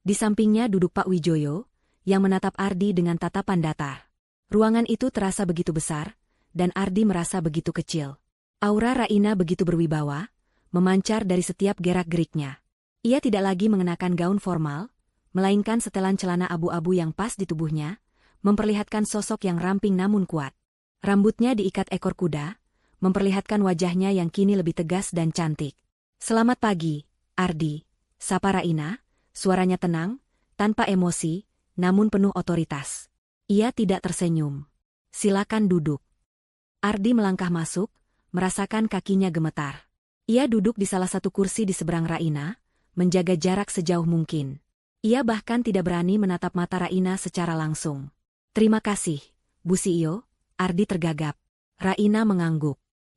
Di sampingnya duduk Pak Wijoyo, yang menatap Ardi dengan tatapan datar. Ruangan itu terasa begitu besar, dan Ardi merasa begitu kecil. Aura Raina begitu berwibawa, memancar dari setiap gerak-geriknya. Ia tidak lagi mengenakan gaun formal, melainkan setelan celana abu-abu yang pas di tubuhnya, memperlihatkan sosok yang ramping namun kuat. Rambutnya diikat ekor kuda, memperlihatkan wajahnya yang kini lebih tegas dan cantik. "Selamat pagi, Ardi," sapa Raina, suaranya tenang, tanpa emosi, namun penuh otoritas. Ia tidak tersenyum. "Silakan duduk." Ardi melangkah masuk, merasakan kakinya gemetar. Ia duduk di salah satu kursi di seberang Raina, menjaga jarak sejauh mungkin. Ia bahkan tidak berani menatap mata Raina secara langsung. "Terima kasih, Bu CEO," Ardi tergagap. Raina mengangguk.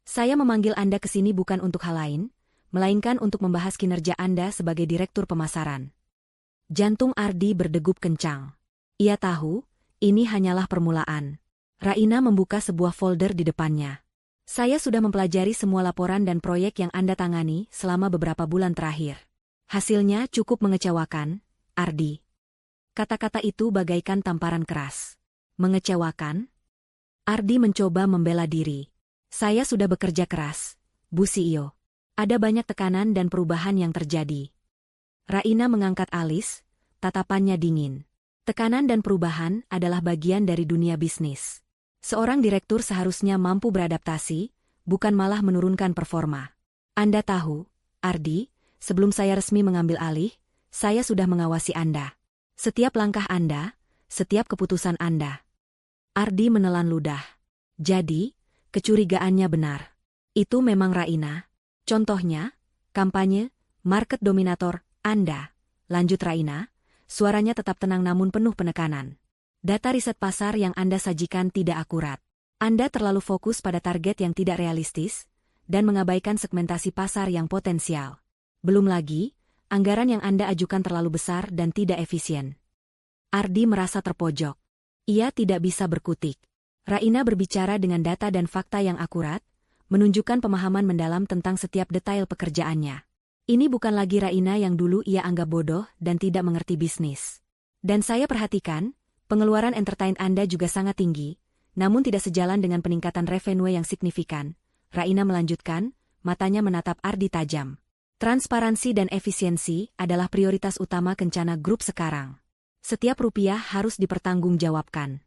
"Saya memanggil Anda ke sini bukan untuk hal lain, melainkan untuk membahas kinerja Anda sebagai Direktur Pemasaran." Jantung Ardi berdegup kencang. Ia tahu, ini hanyalah permulaan. Raina membuka sebuah folder di depannya. "Saya sudah mempelajari semua laporan dan proyek yang Anda tangani selama beberapa bulan terakhir. Hasilnya cukup mengecewakan, Ardi." Kata-kata itu bagaikan tamparan keras. "Mengecewakan?" Ardi mencoba membela diri. "Saya sudah bekerja keras, Bu CEO. Ada banyak tekanan dan perubahan yang terjadi." Raina mengangkat alis, tatapannya dingin. Tekanan dan perubahan adalah bagian dari dunia bisnis. Seorang direktur seharusnya mampu beradaptasi, bukan malah menurunkan performa. Anda tahu, Ardi, sebelum saya resmi mengambil alih, saya sudah mengawasi Anda. Setiap langkah Anda, setiap keputusan Anda. Ardi menelan ludah. Jadi, kecurigaannya benar. Itu memang Raina. Contohnya, kampanye, market dominator, Anda. Lanjut Raina, suaranya tetap tenang namun penuh penekanan. Data riset pasar yang Anda sajikan tidak akurat. Anda terlalu fokus pada target yang tidak realistis, dan mengabaikan segmentasi pasar yang potensial. Belum lagi, anggaran yang Anda ajukan terlalu besar dan tidak efisien. Ardi merasa terpojok. Ia tidak bisa berkutik. Raina berbicara dengan data dan fakta yang akurat, menunjukkan pemahaman mendalam tentang setiap detail pekerjaannya. Ini bukan lagi Raina yang dulu ia anggap bodoh dan tidak mengerti bisnis. Dan saya perhatikan, pengeluaran entertain Anda juga sangat tinggi, namun tidak sejalan dengan peningkatan revenue yang signifikan. Raina melanjutkan, matanya menatap Ardi tajam. Transparansi dan efisiensi adalah prioritas utama Kencana Group sekarang. Setiap rupiah harus dipertanggungjawabkan.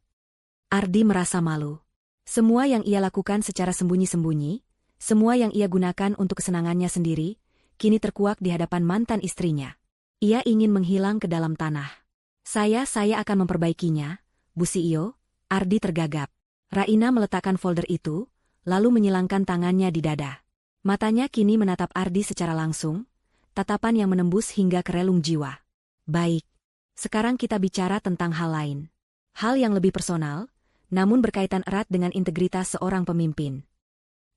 Ardi merasa malu. Semua yang ia lakukan secara sembunyi-sembunyi, semua yang ia gunakan untuk kesenangannya sendiri, kini terkuak di hadapan mantan istrinya. Ia ingin menghilang ke dalam tanah. Saya akan memperbaikinya, Bu CEO. Ardi tergagap. Raina meletakkan folder itu, lalu menyilangkan tangannya di dada. Matanya kini menatap Ardi secara langsung, tatapan yang menembus hingga ke relung jiwa. Baik. Sekarang kita bicara tentang hal lain. Hal yang lebih personal, namun berkaitan erat dengan integritas seorang pemimpin.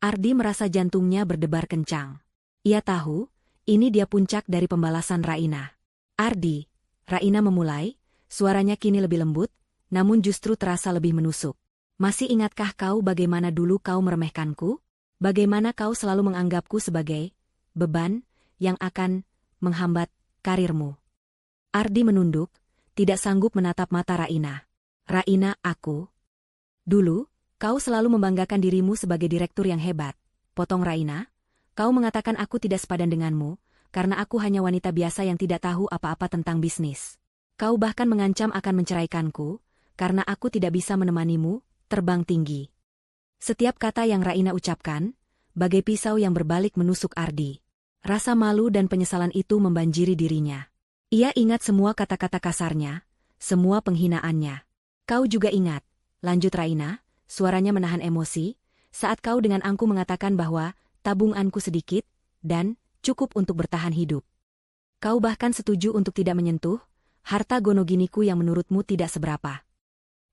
Ardi merasa jantungnya berdebar kencang. Ia tahu, ini dia puncak dari pembalasan Raina. Ardi, Raina memulai, suaranya kini lebih lembut, namun justru terasa lebih menusuk. Masih ingatkah kau bagaimana dulu kau meremehkanku? Bagaimana kau selalu menganggapku sebagai beban yang akan menghambat karirmu? Ardi menunduk, tidak sanggup menatap mata Raina. Raina, dulu, kau selalu membanggakan dirimu sebagai direktur yang hebat. Potong Raina, kau mengatakan aku tidak sepadan denganmu, karena aku hanya wanita biasa yang tidak tahu apa-apa tentang bisnis. Kau bahkan mengancam akan menceraikanku, karena aku tidak bisa menemanimu terbang tinggi. Setiap kata yang Raina ucapkan, bagai pisau yang berbalik menusuk Ardi. Rasa malu dan penyesalan itu membanjiri dirinya. Ia ingat semua kata-kata kasarnya, semua penghinaannya. Kau juga ingat, lanjut Raina, suaranya menahan emosi, saat kau dengan angku mengatakan bahwa tabunganku sedikit, dan cukup untuk bertahan hidup. Kau bahkan setuju untuk tidak menyentuh harta gonoginiku yang menurutmu tidak seberapa.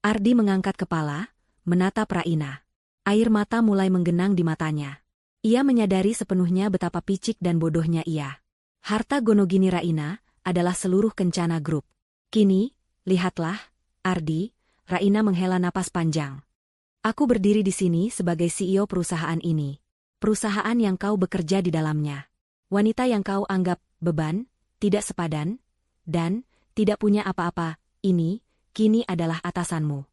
Ardi mengangkat kepala, menatap Raina. Air mata mulai menggenang di matanya. Ia menyadari sepenuhnya betapa picik dan bodohnya ia. Harta gonogini Raina adalah seluruh Kencana Group. Kini, lihatlah, Ardi, Raina menghela napas panjang. Aku berdiri di sini sebagai CEO perusahaan ini. Perusahaan yang kau bekerja di dalamnya. Wanita yang kau anggap beban, tidak sepadan, dan tidak punya apa-apa, ini, kini adalah atasanmu.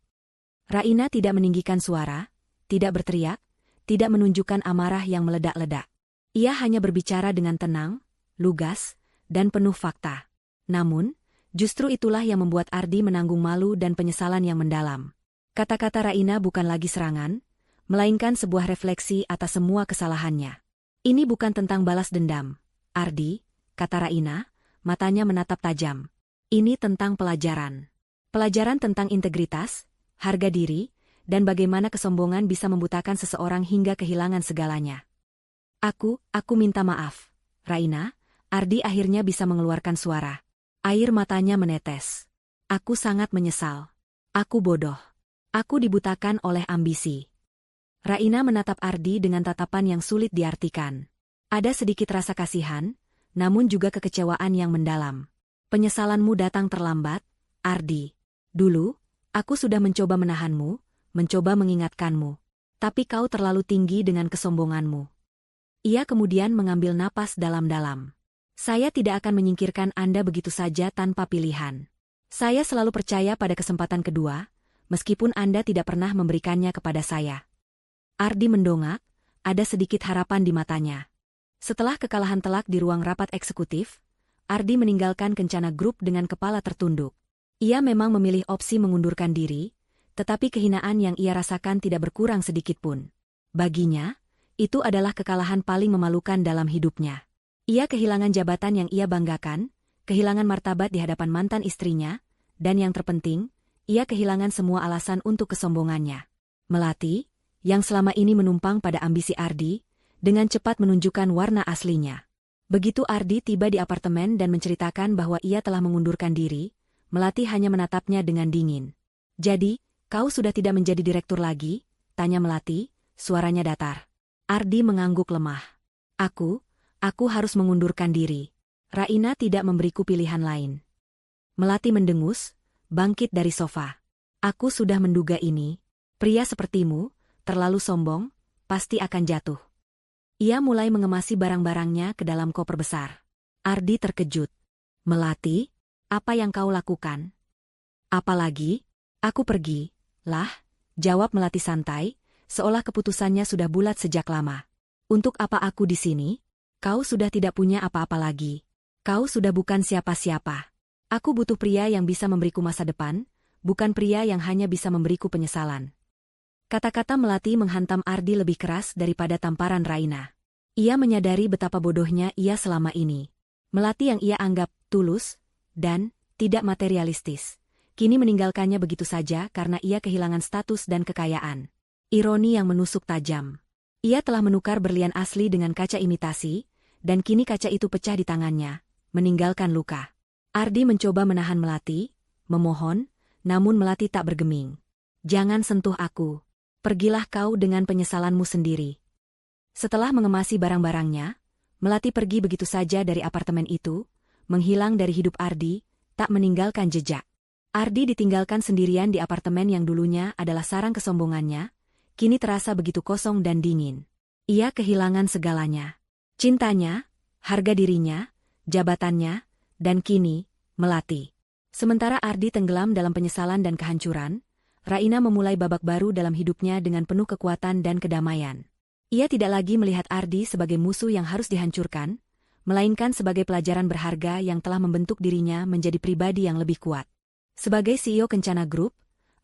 Raina tidak meninggikan suara, tidak berteriak, tidak menunjukkan amarah yang meledak-ledak. Ia hanya berbicara dengan tenang, lugas, dan penuh fakta. Namun, justru itulah yang membuat Ardi menanggung malu dan penyesalan yang mendalam. Kata-kata Raina bukan lagi serangan, melainkan sebuah refleksi atas semua kesalahannya. Ini bukan tentang balas dendam, Ardi, kata Raina, matanya menatap tajam. Ini tentang pelajaran. Pelajaran tentang integritas, harga diri, dan bagaimana kesombongan bisa membutakan seseorang hingga kehilangan segalanya. Aku minta maaf, Raina. Ardi akhirnya bisa mengeluarkan suara. Air matanya menetes. Aku sangat menyesal. Aku bodoh. Aku dibutakan oleh ambisi. Raina menatap Ardi dengan tatapan yang sulit diartikan. Ada sedikit rasa kasihan, namun juga kekecewaan yang mendalam. Penyesalanmu datang terlambat, Ardi. Dulu, aku sudah mencoba menahanmu, mencoba mengingatkanmu. Tapi kau terlalu tinggi dengan kesombonganmu. Ia kemudian mengambil napas dalam-dalam. Saya tidak akan menyingkirkan Anda begitu saja tanpa pilihan. Saya selalu percaya pada kesempatan kedua, meskipun Anda tidak pernah memberikannya kepada saya. Ardi mendongak, ada sedikit harapan di matanya. Setelah kekalahan telak di ruang rapat eksekutif, Ardi meninggalkan Kencana Group dengan kepala tertunduk. Ia memang memilih opsi mengundurkan diri, tetapi kehinaan yang ia rasakan tidak berkurang sedikitpun. Baginya, itu adalah kekalahan paling memalukan dalam hidupnya. Ia kehilangan jabatan yang ia banggakan, kehilangan martabat di hadapan mantan istrinya, dan yang terpenting, ia kehilangan semua alasan untuk kesombongannya. Melati, yang selama ini menumpang pada ambisi Ardi, dengan cepat menunjukkan warna aslinya. Begitu Ardi tiba di apartemen dan menceritakan bahwa ia telah mengundurkan diri, Melati hanya menatapnya dengan dingin. Jadi, kau sudah tidak menjadi direktur lagi? Tanya Melati, suaranya datar. Ardi mengangguk lemah. Aku harus mengundurkan diri. Raina tidak memberiku pilihan lain. Melati mendengus, bangkit dari sofa. Aku sudah menduga ini. Pria sepertimu, terlalu sombong, pasti akan jatuh. Ia mulai mengemasi barang-barangnya ke dalam koper besar. Ardi terkejut. Melati, apa yang kau lakukan? Apalagi? Aku pergi, lah, jawab Melati santai, seolah keputusannya sudah bulat sejak lama. Untuk apa aku di sini? Kau sudah tidak punya apa-apa lagi. Kau sudah bukan siapa-siapa. Aku butuh pria yang bisa memberiku masa depan, bukan pria yang hanya bisa memberiku penyesalan. Kata-kata Melati menghantam Ardi lebih keras daripada tamparan Raina. Ia menyadari betapa bodohnya ia selama ini. Melati yang ia anggap tulus dan tidak materialistis, kini meninggalkannya begitu saja karena ia kehilangan status dan kekayaan. Ironi yang menusuk tajam. Ia telah menukar berlian asli dengan kaca imitasi, dan kini kaca itu pecah di tangannya, meninggalkan luka. Ardi mencoba menahan Melati, memohon, namun Melati tak bergeming. Jangan sentuh aku. Pergilah kau dengan penyesalanmu sendiri. Setelah mengemasi barang-barangnya, Melati pergi begitu saja dari apartemen itu, menghilang dari hidup Ardi, tak meninggalkan jejak. Ardi ditinggalkan sendirian di apartemen yang dulunya adalah sarang kesombongannya, kini terasa begitu kosong dan dingin. Ia kehilangan segalanya. Cintanya, harga dirinya, jabatannya, dan kini, Melati. Sementara Ardi tenggelam dalam penyesalan dan kehancuran, Raina memulai babak baru dalam hidupnya dengan penuh kekuatan dan kedamaian. Ia tidak lagi melihat Ardi sebagai musuh yang harus dihancurkan, melainkan sebagai pelajaran berharga yang telah membentuk dirinya menjadi pribadi yang lebih kuat. Sebagai CEO Kencana Group,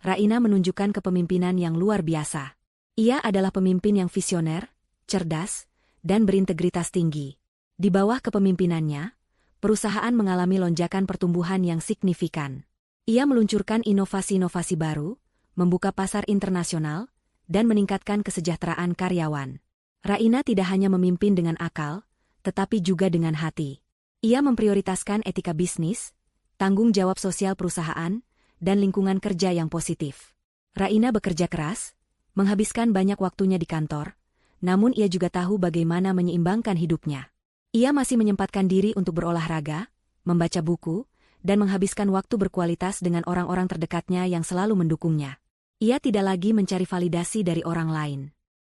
Raina menunjukkan kepemimpinan yang luar biasa. Ia adalah pemimpin yang visioner, cerdas, dan berintegritas tinggi. Di bawah kepemimpinannya, perusahaan mengalami lonjakan pertumbuhan yang signifikan. Ia meluncurkan inovasi-inovasi baru, membuka pasar internasional, dan meningkatkan kesejahteraan karyawan. Raina tidak hanya memimpin dengan akal, tetapi juga dengan hati. Ia memprioritaskan etika bisnis, tanggung jawab sosial perusahaan, dan lingkungan kerja yang positif. Raina bekerja keras, menghabiskan banyak waktunya di kantor, namun ia juga tahu bagaimana menyeimbangkan hidupnya. Ia masih menyempatkan diri untuk berolahraga, membaca buku, dan menghabiskan waktu berkualitas dengan orang-orang terdekatnya yang selalu mendukungnya. Ia tidak lagi mencari validasi dari orang lain.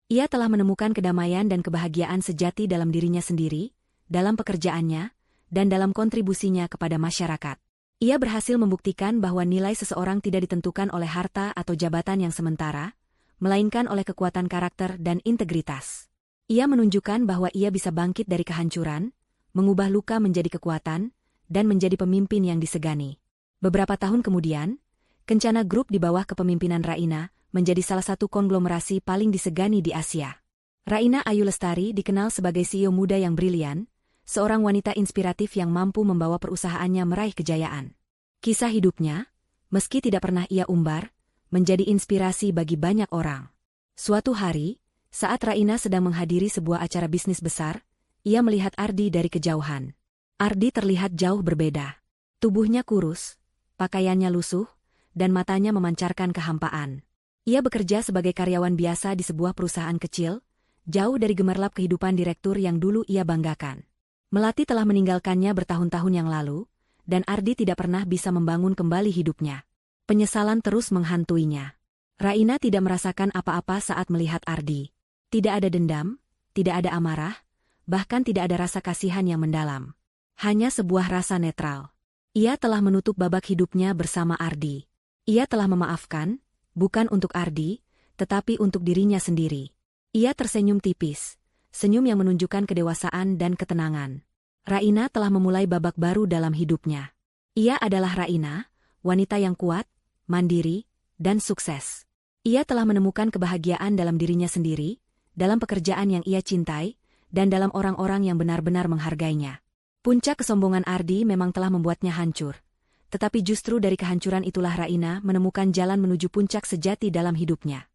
Ia telah menemukan kedamaian dan kebahagiaan sejati dalam dirinya sendiri, dalam pekerjaannya, dan dalam kontribusinya kepada masyarakat. Ia berhasil membuktikan bahwa nilai seseorang tidak ditentukan oleh harta atau jabatan yang sementara, melainkan oleh kekuatan karakter dan integritas. Ia menunjukkan bahwa ia bisa bangkit dari kehancuran, mengubah luka menjadi kekuatan, dan menjadi pemimpin yang disegani. Beberapa tahun kemudian, Kencana Group di bawah kepemimpinan Raina menjadi salah satu konglomerasi paling disegani di Asia. Raina Ayu Lestari dikenal sebagai CEO muda yang brilian, seorang wanita inspiratif yang mampu membawa perusahaannya meraih kejayaan. Kisah hidupnya, meski tidak pernah ia umbar, menjadi inspirasi bagi banyak orang. Suatu hari, saat Raina sedang menghadiri sebuah acara bisnis besar, ia melihat Ardi dari kejauhan. Ardi terlihat jauh berbeda. Tubuhnya kurus, pakaiannya lusuh, dan matanya memancarkan kehampaan. Ia bekerja sebagai karyawan biasa di sebuah perusahaan kecil, jauh dari gemerlap kehidupan direktur yang dulu ia banggakan. Melati telah meninggalkannya bertahun-tahun yang lalu, dan Ardi tidak pernah bisa membangun kembali hidupnya. Penyesalan terus menghantuinya. Raina tidak merasakan apa-apa saat melihat Ardi. Tidak ada dendam, tidak ada amarah, bahkan tidak ada rasa kasihan yang mendalam. Hanya sebuah rasa netral. Ia telah menutup babak hidupnya bersama Ardi. Ia telah memaafkan, bukan untuk Ardi, tetapi untuk dirinya sendiri. Ia tersenyum tipis, senyum yang menunjukkan kedewasaan dan ketenangan. Raina telah memulai babak baru dalam hidupnya. Ia adalah Raina, wanita yang kuat, mandiri, dan sukses. Ia telah menemukan kebahagiaan dalam dirinya sendiri, dalam pekerjaan yang ia cintai, dan dalam orang-orang yang benar-benar menghargainya. Puncak kesombongan Ardi memang telah membuatnya hancur. Tetapi justru dari kehancuran itulah Raina menemukan jalan menuju puncak sejati dalam hidupnya.